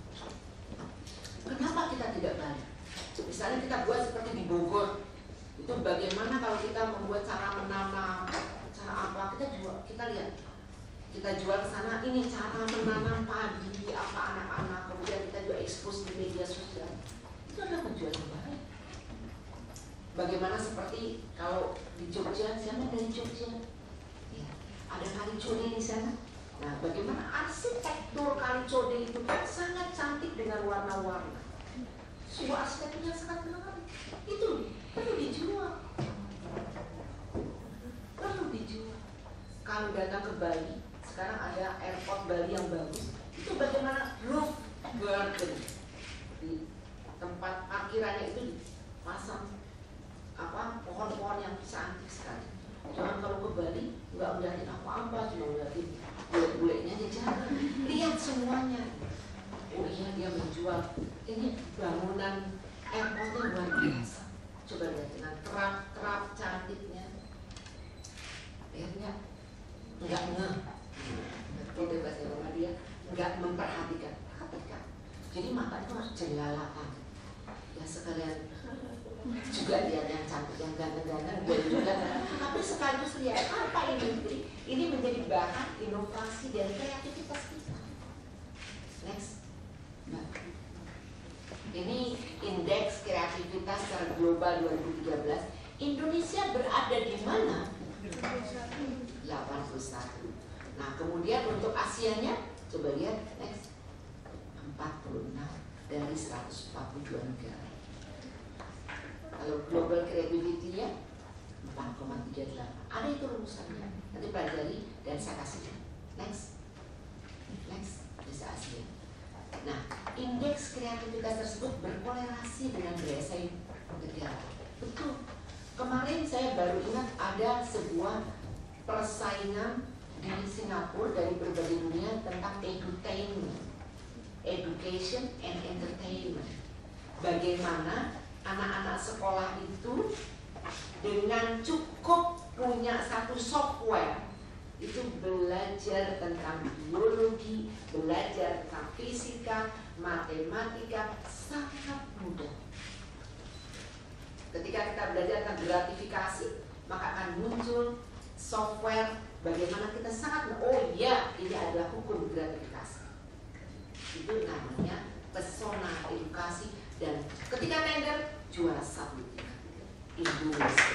Kenapa kita tidak balik? Misalnya kita buat seperti di Bogor, itu bagaimana kalau kita membuat cara menanam, cara apa, kita lihat. Kita jual ke sana, ini cara menanam padi, apa anak-anak, kemudian kita juga expose di media sosial. Itu adalah penjual yang baik. Bagaimana seperti kalau di Jogja, siapa dari Jogja? Ya, ada Kali Code di sana. Nah, bagaimana arsitektur Kali Code itu sangat cantik dengan warna-warna. Sebuah arsitektur yang sangat menarik. Itu perlu dijual. Kalau datang ke Bali, sekarang ada airport Bali yang bagus. Itu bagaimana roof garden di tempat parkirannya itu dipasang pohon-pohon yang cantik sekali. Jangan kalau ke Bali nggak ngeliatin apa-apa, cuma ngeliatin bule-bulenya aja, jangan. Lihat semuanya. Oh iya, dia menjual ini bangunan airportnya luar biasa. Coba lihat dengan kerap cantiknya. Lihatnya nggak itu bahasa Indonesia dia nggak memperhatikan. Jadi mata itu harus jelalakan. Ya sekalian juga lihat yang cantik, yang ganteng-ganteng juga. Tapi sekaligus lihat apa ini. Ini menjadi bahan inovasi dan kreativitas kita. Next. Nah. Ini indeks kreativitas secara global 2013. Indonesia berada di mana? 81. Nah, kemudian untuk Asianya, coba lihat next. 46 dari 142 negara. Kalau global creativity-nya 4,38. Ada itu rumusannya. Nanti pelajari dan saya kasih. Next, bisa Asia. Nah, indeks kreativitas tersebut berkorelasi dengan daya saing negara. Betul. Kemarin saya baru ingat ada sebuah persaingan di Singapura dari berbagai dunia tentang edutainment, education and entertainment. Bagaimana anak-anak sekolah itu dengan cukup punya satu software itu belajar tentang biologi, belajar tentang fisika, matematika sangat mudah. Ketika kita belajar tentang gratifikasi, maka akan muncul software bagaimana kita sangat, oh ya, ini adalah hukum gratifikasi. Itu namanya pesona edukasi, dan ketika tender juara 1 Indonesia.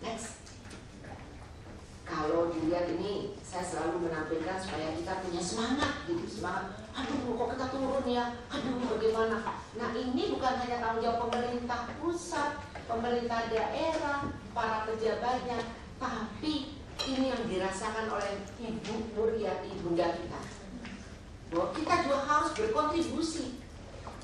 Next, kalau dilihat ini saya selalu menampilkan supaya kita punya semangat gitu, semangat. Aduh, kok kita turun ya? Aduh, bagaimana? Nah, ini bukan hanya tanggung jawab pemerintah pusat, pemerintah daerah, para pejabatnya, tapi ini yang dirasakan oleh Ibu Muriati, bunda kita. Bahwa kita juga harus berkontribusi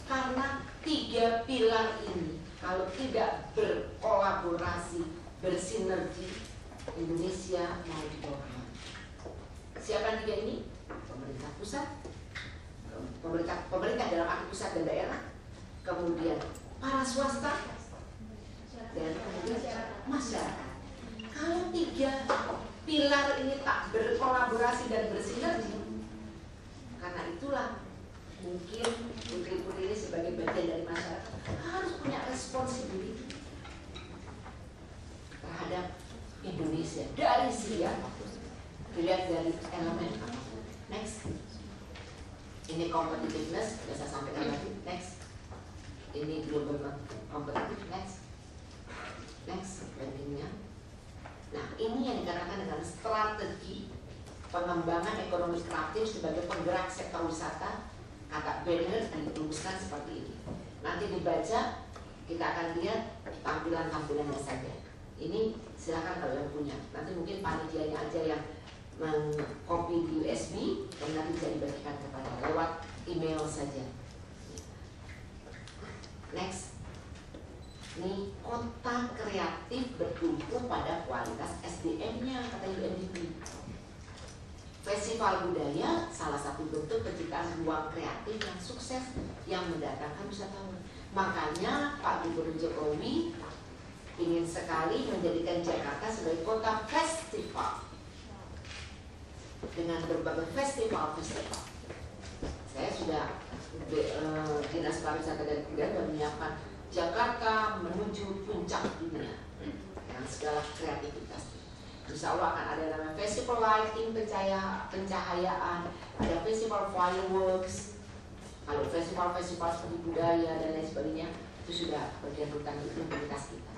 karena 3 pilar ini kalau tidak berkolaborasi, bersinergi, Indonesia mau dibawa kemana? Siapa 3 ini? Pemerintah pusat, pemerintah dalam arti pusat dan daerah, kemudian para swasta, dan kemudian masyarakat. Kalau 3 pilar ini tak berkolaborasi dan bersinergi, karena itulah mungkin putri-putri ini sebagai bagian dari masyarakat harus punya responsibility terhadap Indonesia dari segi dilihat dari elemen apa. Next, ini competitiveness, sudah saya sampaikan lagi. Next, ini global competitive. Next, rankingnya. Nah, ini yang dikatakan dengan strategi pengembangan ekonomi kreatif sebagai penggerak sektor wisata. Kata Banner dirumuskan seperti ini. Nanti dibaca, kita akan lihat tampilan-tampilannya saja. Ini silakan kalau yang punya. Nanti mungkin panitianya aja yang mengcopy di USB, dan nanti bisa dibagikan kepada lewat email saja. Next, ini kota kreatif bertumpu pada kualitas SDM-nya, kata UNDP. Festival budaya salah satu bentuk penciptaan ruang kreatif yang sukses yang mendatangkan wisatawan. Makanya Pak Gubernur Jokowi ingin sekali menjadikan Jakarta sebagai kota festival dengan berbagai festival. Saya sudah Dinas Pariwisata dan Kebudayaan menyiapkan Jakarta menuju puncak dunia dengan segala kreativitas. Insya Allah akan ada namanya festival lighting, pencahayaan, ada festival fireworks. Kalau festival-festival seperti budaya dan lain sebagainya itu sudah bagian rutan prioritas kita.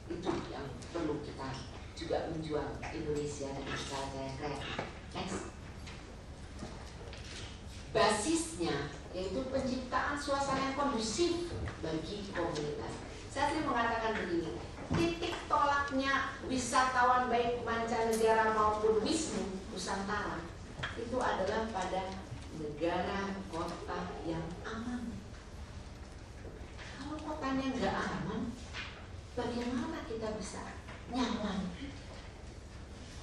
Itu yang perlu kita juga menjual Indonesia dengan cara kreatif. Next, basisnya yaitu penciptaan suasana yang kondusif bagi komunitas. Saya sering mengatakan begini, titik tolaknya wisatawan baik mancanegara maupun wisnu Nusantara itu adalah pada negara kota yang aman. Kalau kotanya nggak aman, bagaimana kita bisa nyaman?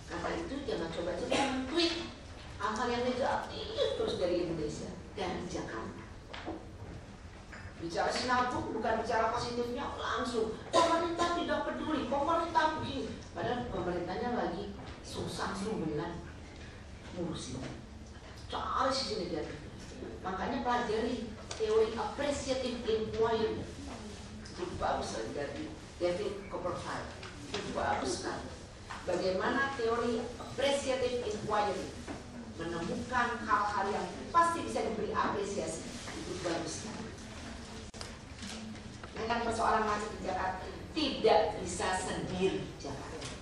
Karena itu jangan coba-coba tweet hal-hal yang negatif terus dari Indonesia dan Jakarta. Bicara sinabung bukan bicara positifnya langsung. Pemerintah tidak peduli, pemerintah begini. Padahal pemerintahnya lagi susah sumbelan ngurusin. Cari sisi negatif. Makanya pelajari teori appreciative inquiry. Itu bagus sekali dari David Copperfield. Itu bagus sekali. Bagaimana teori appreciative inquiry menemukan hal-hal yang pasti bisa diberi apresiasi. Itu bagus sekali. Dengan persoalan macet di Jakarta tidak bisa sendiri Jakarta,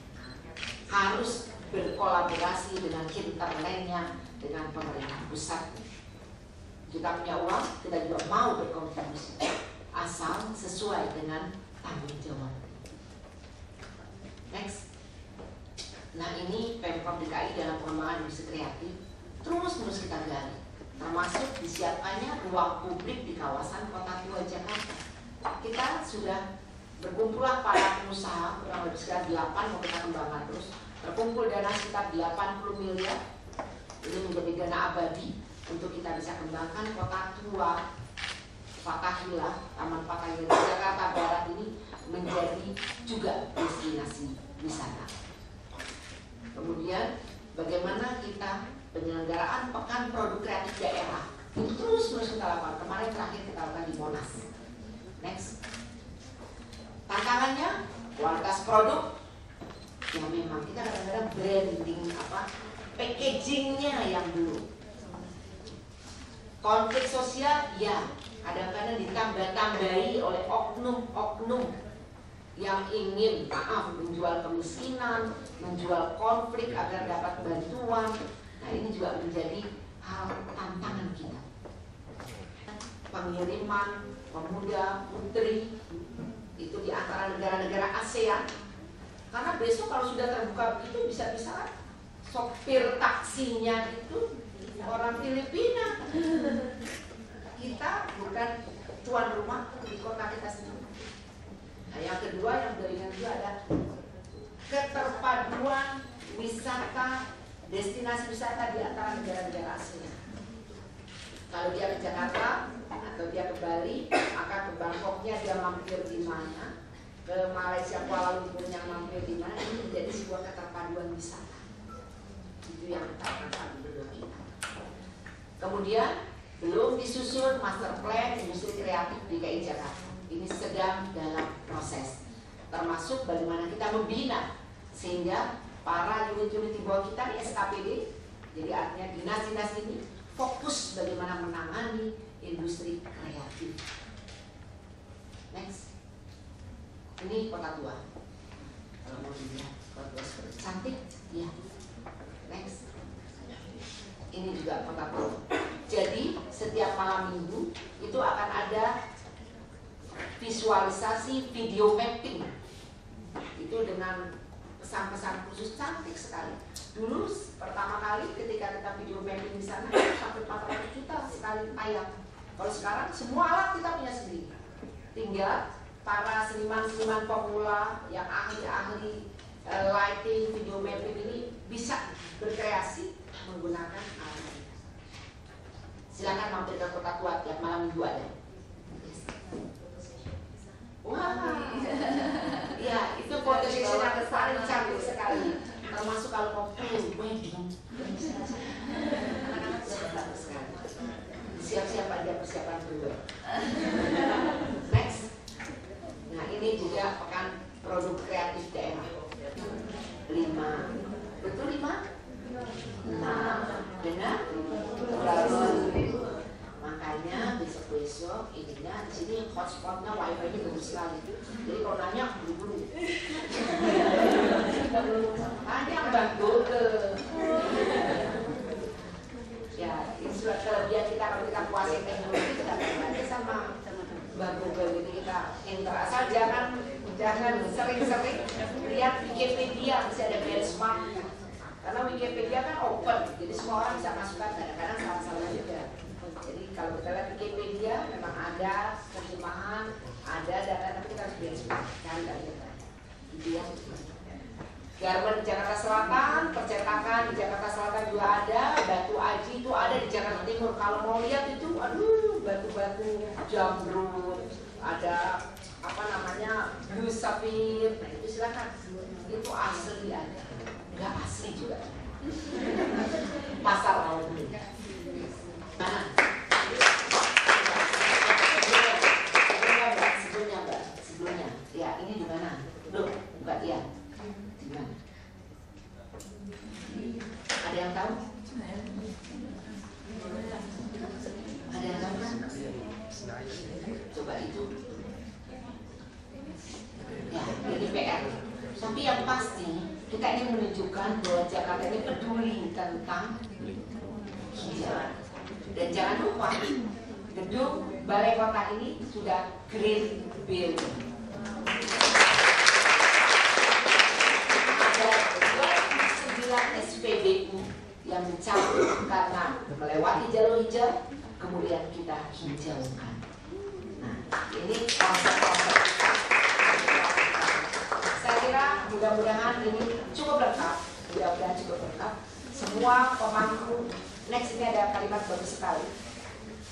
harus berkolaborasi dengan hinterlandnya, dengan pemerintah pusat. Kita punya uang, kita juga mau berkontribusi, asal sesuai dengan tanggung jawab. Next. Nah, ini Pemprov DKI dalam pengembangan industri kreatif terus kita gali, termasuk disiapkannya ruang publik di kawasan Kota Tua Jakarta. Kita sudah berkumpullah para pengusaha, kurang lebih sekitar 8, mau kita kembangkan terus. Terkumpul dana sekitar 80 miliar, ini menjadi dana abadi untuk kita bisa kembangkan Kota Tua Fathahillah, Taman Fathahillah di Jakarta Barat ini menjadi juga destinasi wisata. Kemudian bagaimana kita penyelenggaraan Pekan Produk Kreatif Daerah itu terus kita lakukan. Kemarin terakhir kita lakukan di Monas. Next. Tantangannya kualitas produk, ya memang kita kadang-kadang branding packagingnya yang belum. Konflik sosial, ya kadang-kadang ditambah-tambahi oleh oknum-oknum yang ingin menjual kemiskinan, menjual konflik agar dapat bantuan. Nah, ini juga menjadi hal tantangan kita. Pengiriman pemuda putri itu di antara negara-negara ASEAN, karena besok kalau sudah terbuka begitu bisa-bisa sopir taksinya itu orang Filipina. Kita bukan tuan rumah di kota kita sendiri. Nah, yang kedua yang jaringan juga ada keterpaduan wisata, destinasi wisata di antara negara-negara ASEAN. Kalau dia ke Jakarta atau dia ke Bali, maka ke Bangkoknya dia mampir di mana, ke Malaysia Kuala Lumpurnya mampir di mana. Ini menjadi sebuah keterpaduan wisata. Itu yang kita berdua kita. Kemudian belum disusun master plan industri kreatif DKI Jakarta. Ini sedang dalam proses. Termasuk bagaimana kita membina sehingga para unit-unit di bawah kita di SKPD, jadi artinya dinas-dinas ini fokus bagaimana menangani industri kreatif. Next. Ini Kota Tua. Kalau mau dilihat Kota Tua seperti cantik, ya. Next. Ini juga Kota Tua. Jadi setiap malam minggu itu akan ada visualisasi video mapping. Itu dengan pesan-pesan khusus cantik sekali. Dulu pertama kali ketika kita video mapping di sana sampai 400 juta sekali tayang. Kalau sekarang semua alat kita punya sendiri. Tinggal para seniman-seniman pemula yang ahli-ahli lighting, video mapping ini bisa berkreasi menggunakan alat kita. Silakan mampir ke Kota Tua tiap malam minggu ada. Wah, ya itu foto session yang paling cantik sekali. Termasuk kalau mau wedding, anak-anak sudah bagus sekali. Siap-siap aja persiapan dulu. Next. Nah, ini juga Pekan Produk Kreatif Daerah. 5. Betul 5? Nah, benar? Makanya besok-besok ininya di sini hotspotnya wifi-nya bagus sekali. Jadi kalau nanya buru-buru. Tanya Mbak Google. Ya, ini sudah kelebihan kita kalau kita kuasai teknologi kita tanya sama Mbak Google. Jadi kita interaksi, jangan sering-sering lihat Wikipedia, bisa ada benchmark. Karena Wikipedia kan open, jadi semua orang bisa masukkan, kadang-kadang salah-salah juga. Jadi kalau kita lihat Wikipedia memang ada terjemahan, ada data, tapi kita harus benchmark, cari data. Gitu ya. Garmen di Jakarta Selatan, percetakan di Jakarta Selatan juga ada, batu aji itu ada di Jakarta Timur. Kalau mau lihat itu, aduh, batu-batu jamrut, ada apa namanya blue sapphire, nah itu silakan. Itu asli ada. Enggak asli juga. Pasar laut dulu. Mana? Sebelumnya. Ya, ini di mana? Belum, bukan ya. Di mana? Ada yang tahu? Ada yang tahu kan? Coba itu. Ya, ini PR. Tapi yang pasti kita ingin menunjukkan bahwa Jakarta ini peduli tentang hijau. Dan jangan lupa, gedung balai kota ini sudah green building. Ada 29 SPBU yang dicabut karena melewati jalur hijau, kemudian kita hijaukan. Nah, ini konsep-konsep. Saya kira mudah-mudahan ini cukup lengkap, Semua pemangku, next ini ada kalimat bagus sekali.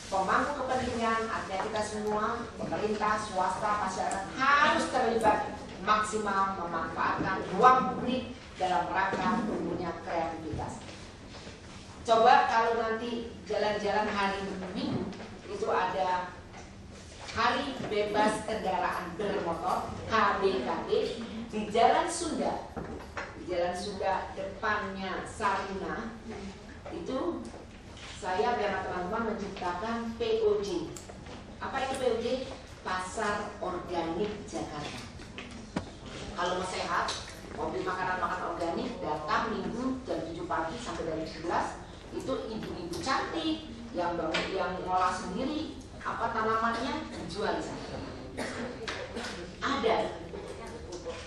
Pemangku kepentingan, artinya kita semua, pemerintah, swasta, masyarakat harus terlibat maksimal memanfaatkan ruang publik dalam rangka tumbuhnya kreativitas. Coba kalau nanti jalan-jalan hari Minggu itu ada Hari Bebas Kendaraan Bermotor (HBKB) di Jalan Sunda. Di Jalan Sunda depannya Sarina itu saya bersama teman-teman menciptakan POJ. Apa itu POJ? Pasar Organik Jakarta. Kalau mau sehat, mau beli makanan-makanan organik, datang Minggu jam 7 pagi sampai jam 11. Itu ibu-ibu cantik yang ngolah sendiri apa tanamannya dijual di sana. Ada.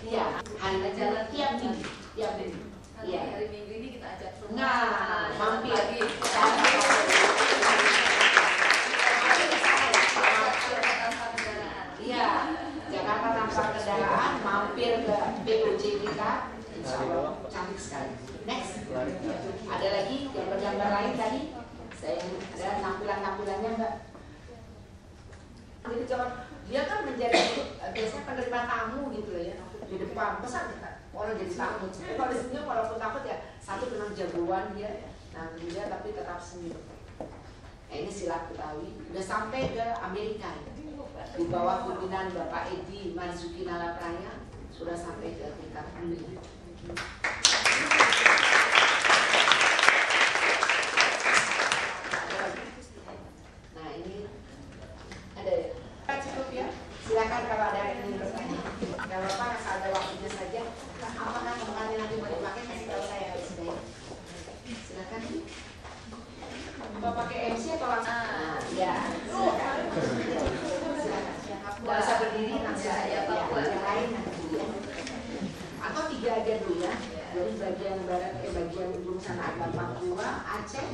Iya, hari jalan tiap minggu. Iya. Hari Minggu ini kita ajak semua. Nah, mampir lagi. Iya, Jakarta tanpa kendaraan, mampir ke POJ kita, insya Allah cantik sekali. Next, ada lagi gambar-gambar lain tadi. Saya ada tampilan-tampilannya Mbak. Jadi dia kan menjadi biasanya penerima tamu gitu ya di depan pesan orang jadi tamu. Kalau di sini walaupun takut ya satu memang jagoan dia, nah dia tapi tetap senyum. Nah, ini silat Betawi udah sampai ke Amerika ya. Di bawah pimpinan Bapak Edi Marzuki Nalapraya sudah sampai ke tingkat dunia. Nah ini ada ya. Cukup ya. Silakan kalau ada yang ingin bertanya. Gak apa-apa asal ada waktunya saja. Apakah tempatnya nanti mau dipakai kasih tahu saya sudah. Silakan. Mau pakai MC atau langsung? Ya. Silakan. Gak usah berdiri langsung saja. Yang lain nanti ya. Atau 3 aja dulu ya. Dari bagian barat ke bagian ujung sana ada Papua, Aceh.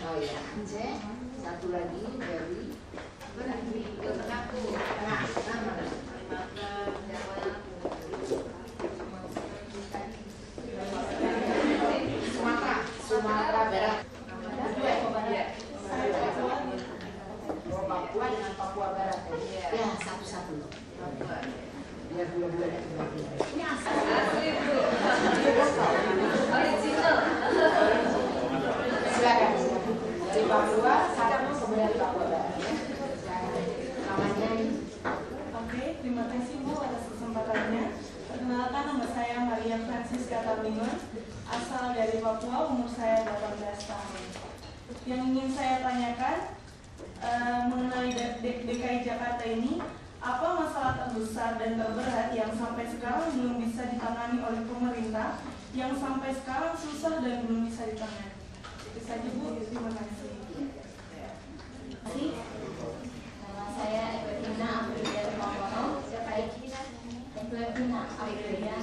Oh ya, Aceh. Satu lagi dari Sumatera Barat. Papua dengan Papua Barat. Ya, satu-satu. Biar dua-dua ada ini asal. Original. Silakan. Dari Papua, satu kemudian Papua Barat. Namanya. Oke, terima kasih Bu atas kesempatannya. Perkenalkan, nama saya Maria Francisca Carlina, asal dari Papua, umur saya 18 tahun. Yang ingin saya tanyakan mengenai DKI Jakarta ini, apa masalah terbesar dan terberat yang sampai sekarang belum bisa ditangani oleh pemerintah, yang sampai sekarang susah dan belum bisa ditangani? Itu saja Bu, terima kasih. Nama saya Evelina Aprilia Tompono. Siapa lagi? Evelina Aprilia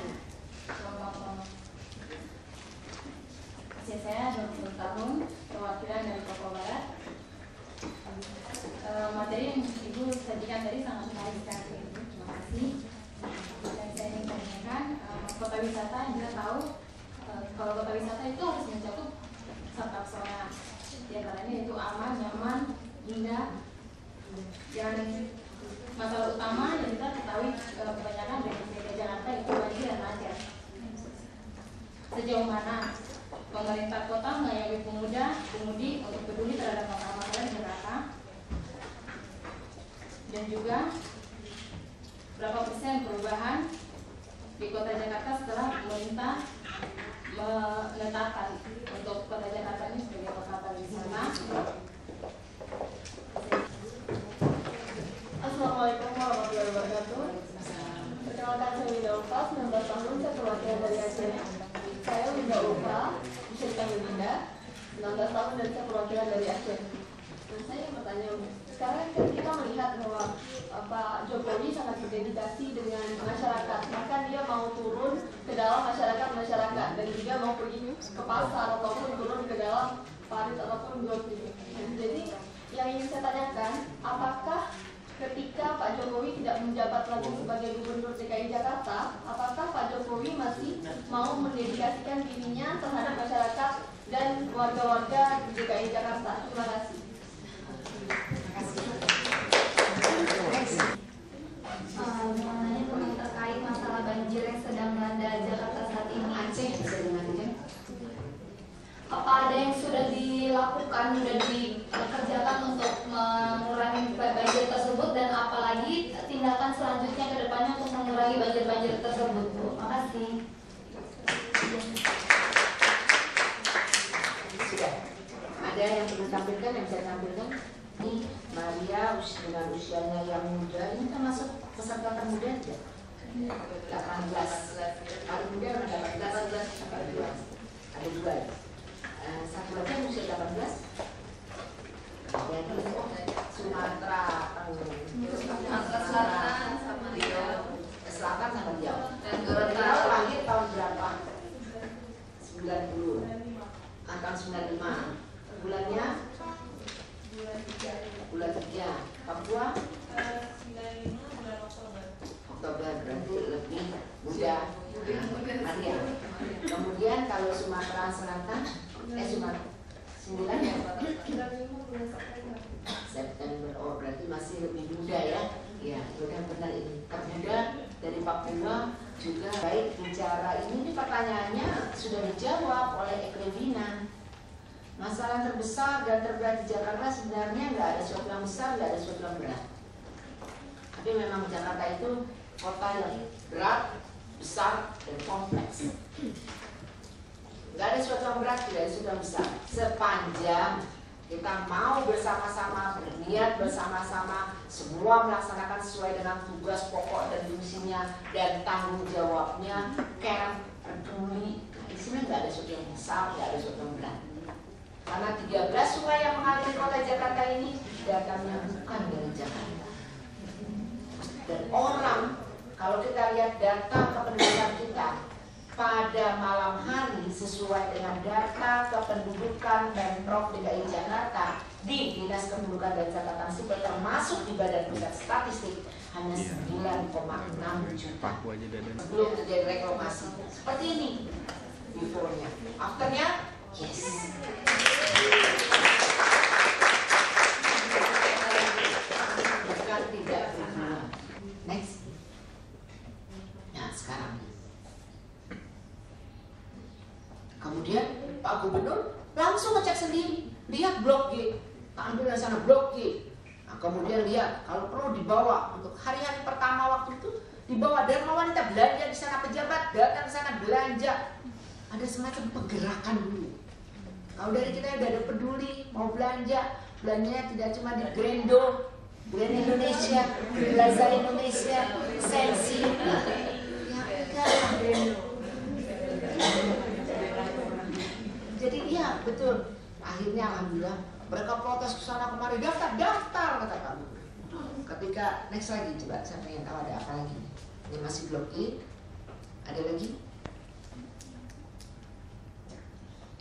Tompono. Usia saya 20 tahun, perwakilan dari Papua Barat. Materi yang Ibu sajikan tadi sangat menarik sekali. Terima kasih. Dan saya ingin tanyakan, kota wisata yang kita tahu, kalau kota wisata itu harus mencakup satu pesona. Di antaranya itu aman, nyaman, indah. Dan masalah utama yang kita ketahui kebanyakan dari DKI Jakarta itu banjir dan macet. Sejauh mana pemerintah kota mengayomi pemudi untuk peduli terhadap masalah-masalah di Jakarta? Dan juga berapa persen perubahan di kota Jakarta setelah pemerintah menetapkan untuk kota Jakarta ini sebagai kota pariwisata? Assalamualaikum warahmatullahi wabarakatuh. Perkenalkan saya Winda Ulfa, 19 tahun, saya perwakilan dari Aceh. Saya Winda Ulfa, bisa dipanggil Winda. 19 tahun dan saya perwakilan dari Aceh. Nah, saya bertanya, sekarang kan kita melihat bahwa Pak Jokowi sangat berdedikasi dengan masyarakat, bahkan dia mau turun ke dalam masyarakat dan juga mau pergi ke pasar ataupun turun ke dalam parit ataupun got gitu. Nah, jadi yang ingin saya tanyakan, apakah ketika Pak Jokowi tidak menjabat lagi sebagai Gubernur DKI Jakarta, apakah Pak Jokowi masih mau mendedikasikan dirinya terhadap masyarakat dan warga-warga DKI Jakarta? Terima kasih. Mengenai tentang terkait masalah banjir yang sedang melanda Jakarta saat ini. Apa ada yang sudah dilakukan, sudah dikerjakan untuk mengurangi banjir tersebut, dan apalagi tindakan selanjutnya ke depannya untuk mengurangi banjir-banjir tersebut, Bu? Makasih. Sudah. Ada yang perlu tampilkan, yang saya tampilkan? Ini Maria dengan usianya yang muda, ini termasuk peserta termuda tidak? 18. Paling muda ada 18. Ada dua. Satu lagi yang usia 18. Jadi Sumatera Selatan sama Riau. Selatan sama Riau. Riau lahir tahun berapa? 90. Angka 95. Bulannya? Bulan 3. Papua? 95 bulan Oktober. Oktober, berarti lebih muda. Maria. Kemudian kalau Sumatera Selatan, Sumatera 9 ya? September. Oh, berarti masih lebih muda ya? Ya, benar-benar ini termuda dari Papua juga. Baik, bicara ini pertanyaannya sudah dijawab oleh Ekrevina. Masalah terbesar dan terberat di Jakarta sebenarnya nggak ada sesuatu yang besar, nggak ada sesuatu yang berat. Tapi memang Jakarta itu kota yang berat, besar, dan kompleks. Nggak ada sesuatu yang berat, tidak ada sesuatu yang besar. Sepanjang kita mau bersama-sama, berniat bersama-sama, semua melaksanakan sesuai dengan tugas pokok dan fungsinya dan tanggung jawabnya, care, peduli. Nah, di sini nggak ada sesuatu yang besar, nggak ada sesuatu yang berat. Karena 13 sungai yang mengalir kota Jakarta ini datangnya bukan dari Jakarta. Dan orang, kalau kita lihat data kependudukan kita pada malam hari sesuai dengan data kependudukan Pemprov DKI Jakarta di Dinas Kependudukan dan Catatan Sipil termasuk di Badan Pusat Statistik hanya 9,6 juta. Belum terjadi reklamasi. Seperti ini before-nya. After-nya, yes. Bukan tidak berguna. Next. Nah, sekarang. Kemudian Pak Gubernur langsung ngecek sendiri. Lihat blok G. Ambil dari sana blok G. Nah, kemudian lihat kalau perlu dibawa untuk hari-hari pertama waktu itu dibawa dan wanita belanja di sana, pejabat datang ke sana belanja. Ada semacam pergerakan dulu. Kalau dari kita udah ada peduli, mau belanja, belanjanya tidak cuma di Grendo, Grand Indonesia, Plaza Indonesia, Sensi, ya enggak Grendo. Jadi iya betul. Akhirnya alhamdulillah mereka protes ke sana kemari, daftar kata kamu. Ketika next lagi coba saya pengen tahu ada apa lagi. Ini masih blok E. Ada lagi?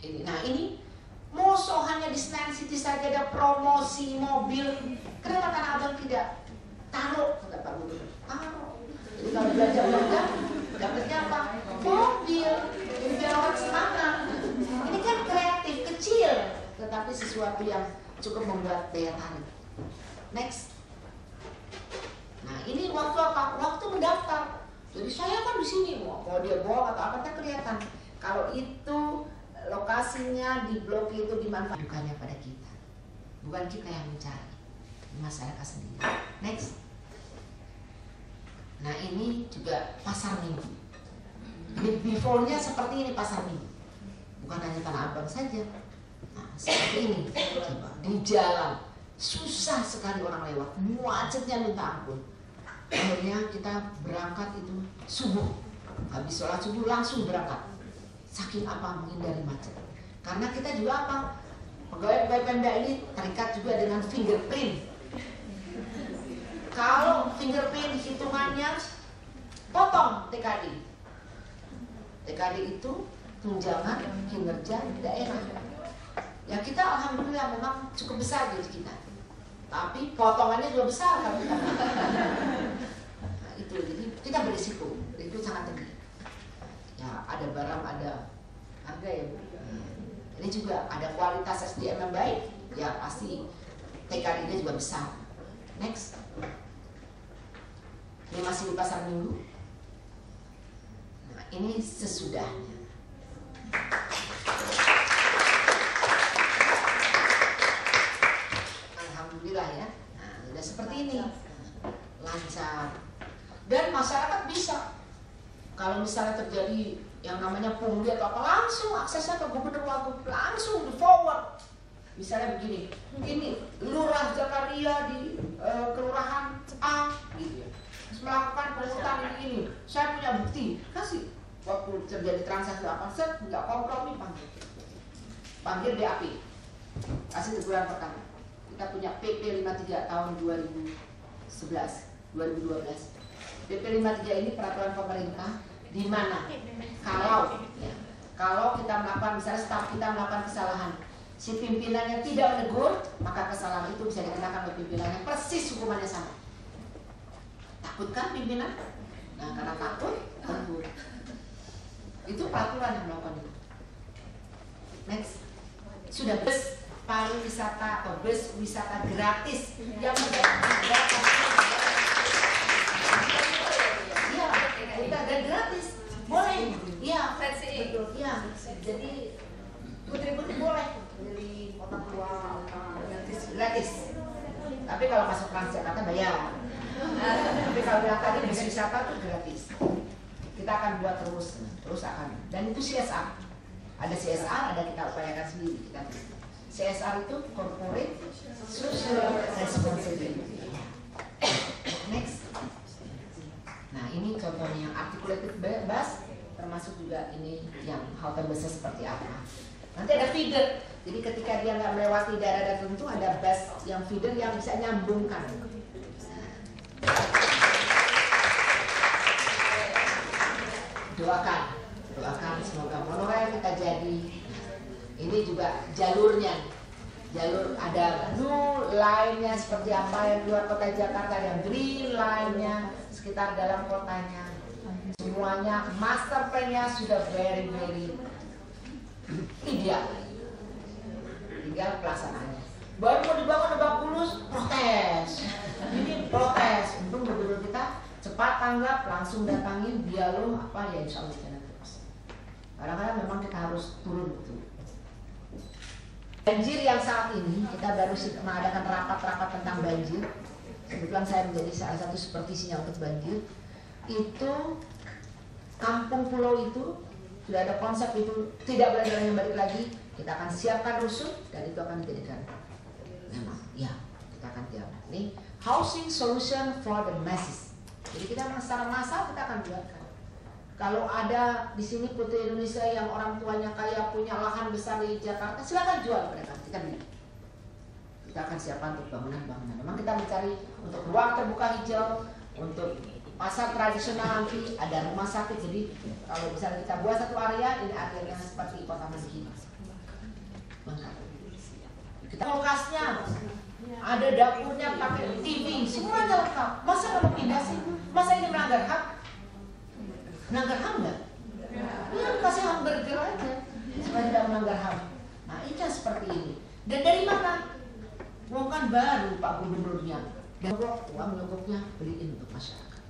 Ini, nah ini mosok hanya di Senayan City saja ada promosi mobil. Kenapa Tanah Abang tidak taruh? Kata Pak Gubernur, taruh. Jadi kalau belanja dapatnya apa? Mobil. Jadi biar orang semangat. Ini kan kreatif, kecil, tetapi sesuatu yang cukup membuat daya tarik. Next. Nah ini waktu apa? Waktu mendaftar. Jadi saya kan di sini mau dia bohong atau apa tak kelihatan. Kalau itu lokasinya di blok itu dimanfaatkan, bukannya pada kita, bukan kita yang mencari, masyarakat sendiri. Next. Nah ini juga pasar minggu. Before-nya seperti ini pasar minggu, bukan hanya Tanah Abang saja. Nah seperti ini, coba di jalan susah sekali orang lewat, macetnya minta ampun. Akhirnya kita berangkat itu subuh, habis sholat subuh langsung berangkat. Saking apa menghindari macet. Karena kita juga apa? Pegawai-pegawai Pemda ini terikat juga dengan fingerprint. Kalau fingerprint hitungannya, potong TKD. TKD itu tunjangan kinerja daerah. Ya kita alhamdulillah memang cukup besar gaji kita, tapi potongannya juga besar kalau kita. Nah, itu jadi kita berisiko, itu sangat tinggi. Ya ada barang, ada harga ya Bu. Ini juga ada kualitas SDM yang baik, ya pasti TKD-nya juga besar. Next. Ini masih di pasar minggu. Nah, ini sesudahnya. Alhamdulillah ya. Nah, sudah seperti ini. Lancar. Dan masyarakat bisa. Kalau misalnya terjadi yang namanya pungli atau apa, langsung aksesnya ke gubernur wagub, langsung di forward. Misalnya begini, ini lurah Jakaria di kelurahan A gitu ya, melakukan pungutan ini, saya punya bukti, kasih. Waktu terjadi transaksi apa, set nggak kompromi, panggil BAP, kasih teguran pertama. Kita punya PP 53 tahun 2011, 2012. PP 53 ini peraturan pemerintah, di mana kalau kita melakukan, misalnya staf kita melakukan kesalahan, si pimpinannya tidak menegur, maka kesalahan itu bisa dikenakan oleh pimpinannya, persis hukumannya sama. Takut kan pimpinan? Nah, karena takut, tegur. Itu peraturan yang melakukan itu. Next. Sudah bus pariwisata atau bus wisata gratis yang iya, kita ada gratis. Boleh. Iya, betul. Iya. Jadi putri-putri boleh beli otak tua gratis. Tapi kalau masuk Transjakarta bayar. Tapi kalau bilang tadi bus wisata itu gratis. Kita akan buat terus akan. Dan itu CSR. Ada CSR, ada kita upayakan sendiri. CSR itu corporate social responsibility. Next. Nah ini contohnya yang articulated bus, termasuk juga ini yang halte busnya seperti apa. Nanti ada feeder. Jadi ketika dia nggak melewati daerah tertentu, ada bus yang feeder yang bisa nyambungkan. Doakan semoga monorail kita jadi. Ini juga jalurnya, jalur ada blue line-nya seperti apa yang luar kota Jakarta, yang green line-nya sekitar dalam kotanya. Semuanya master plan-nya sudah very ideal. Tinggal pelaksanaannya. Baru mau dibangun Lebak Bulus, protes. Ini protes. Untung gubernur kita cepat tanggap, langsung datangin dialog apa ya, insya Allah kita terus. Kadang-kadang memang kita harus turun betul. Banjir yang saat ini kita baru mengadakan rapat-rapat tentang banjir. Kebetulan saya menjadi salah satu supervisinya untuk banjir. Itu kampung pulau itu sudah ada konsep itu, tidak boleh jalan yang balik lagi. Kita akan siapkan rusun dan itu akan dijadikan. Memang, ya kita akan siapkan. Ini housing solution for the masses. Jadi kita secara massal kita akan buatkan. Kalau ada di sini putri Indonesia yang orang tuanya kaya, punya lahan besar di Jakarta, silakan jual mereka, kita beli. Kita akan siapkan untuk bangunan-bangunan. Memang kita mencari untuk ruang terbuka hijau, untuk pasar tradisional, nanti ada rumah sakit. Jadi kalau misalnya kita buat satu area, ini areanya seperti kota Mandiri. Kita lokasnya, ada dapurnya pakai TV, semuanya lengkap. Masa nggak mau pindah sih? Masa ini melanggar hak? Melanggar HAM nggak? Ya kasih hamburger aja supaya tidak melanggar HAM. Nah itu seperti ini. Dan dari mana? Uang kan baru Pak Gubernurnya. Dan uang nyogoknya beliin untuk masyarakat.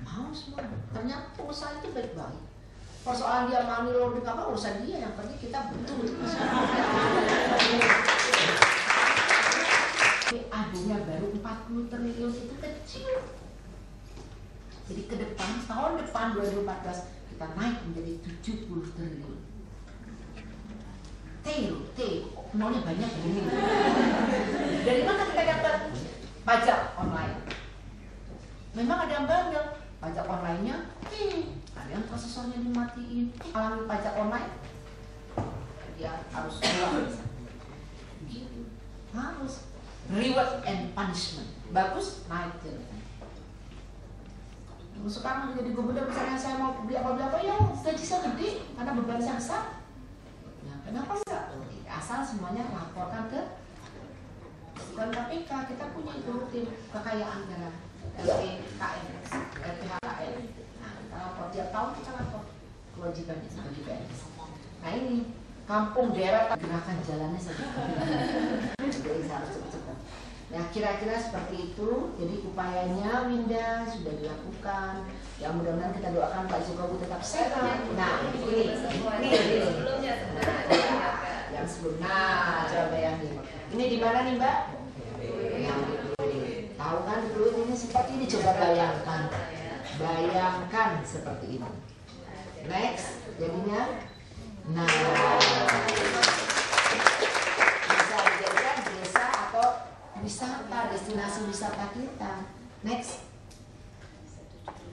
Mau semua. Ternyata usaha itu baik-baik. Persoalan dia money laundering apa urusan dia, yang penting kita betul untuk masyarakat. PAD-nya baru 40 triliun, itu kecil. Jadi ke depan, tahun depan 2014 kita naik menjadi 70 triliun. Nolnya banyak begini. Dari mana kita dapat pajak online? Memang ada yang bandel, pajak online-nya, ada yang prosesornya dimatiin, alami pajak online. dia harus keluar. Gitu. Harus reward and punishment. Bagus, naik jabatan. Sekarang jadi gubernur, misalnya saya mau beli apa-apa, ya gaji saya gede karena beban saya besar. Ya, kenapa enggak? Asal semuanya laporkan ke KPK. Kita punya itu tim kekayaan negara, LPKN, LPHKN. Nah, kita lapor tiap tahun, kita lapor kewajibannya sebagai PNS. Nah ini kampung daerah gerakan jalannya saja. Jadi harus cepat-cepat. Nah kira-kira seperti itu. Jadi upayanya Winda sudah dilakukan. Ya mudah-mudahan kita doakan Pak Jokowi tetap sehat. Nah ini yang sebelumnya. Nah coba bayangin. Ini di mana nih Mbak? Tahu kan dulu ini seperti ini. Coba bayangkan. Bayangkan seperti ini. Next, jadinya, nah bisa dijadikan desa atau wisata, destinasi wisata kita. Next,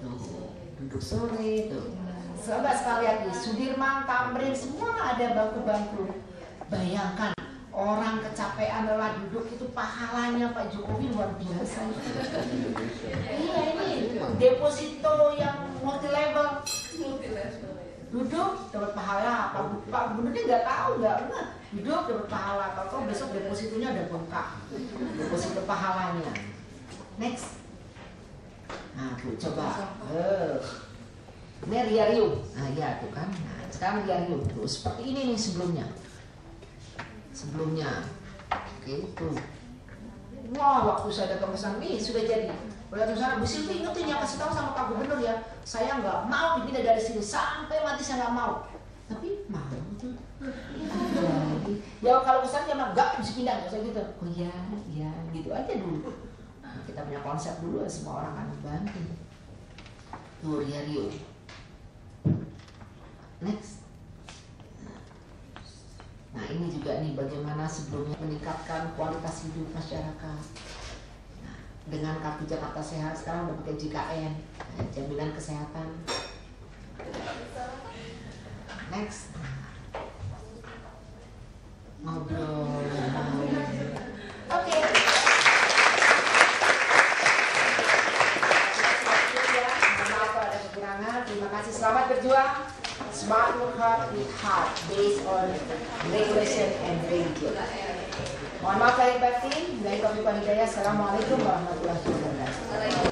tuh, duduk sore, tuh. Coba sekalian nih, Sudirman, Tamrin, semua ada bangku-bangku. Bayangkan, orang kecapean lelah duduk itu pahalanya Pak Jokowi luar biasa. Iya ini deposito yang multi level. Duduk dapat pahala, Pak Gubernurnya nggak tahu, nggak enggak. Duduk dapat pahala, kalau besok depositonya ada bengkak, deposito pahalanya. Next, nah tuh coba, ini Ria Rio, nah ya tuh kan, nah sekarang Ria Rio, tuh seperti ini nih sebelumnya, oke tuh, wah waktu saya datang ke sana nih sudah jadi. Datang ke sana, Bu Silvi ingetin ya, kasih tahu sama Pak Gubernur ya, saya nggak mau dipindah dari sini sampai mati, saya nggak mau. Tapi mau tuh. Ya kalau kesana dia mah nggak bisa pindah, nggak usah gitu. Oh iya, gitu aja dulu. Nah, kita punya konsep dulu, semua orang akan bantu. Tuh Ria Rio. Next. Nah ini juga nih bagaimana sebelumnya meningkatkan kualitas hidup masyarakat. Dengan kartu Jakarta Sehat, sekarang udah pakai JKN, jaminan kesehatan. Next, ngobrol. Oke. Maaf kalau ada kekurangan. Terima kasih. Selamat berjuang. Smart work hard with heart, based on regulation and religion. Mohon maaf lahir batin. Dari Kopi Panidaya. Assalamualaikum warahmatullahi wabarakatuh.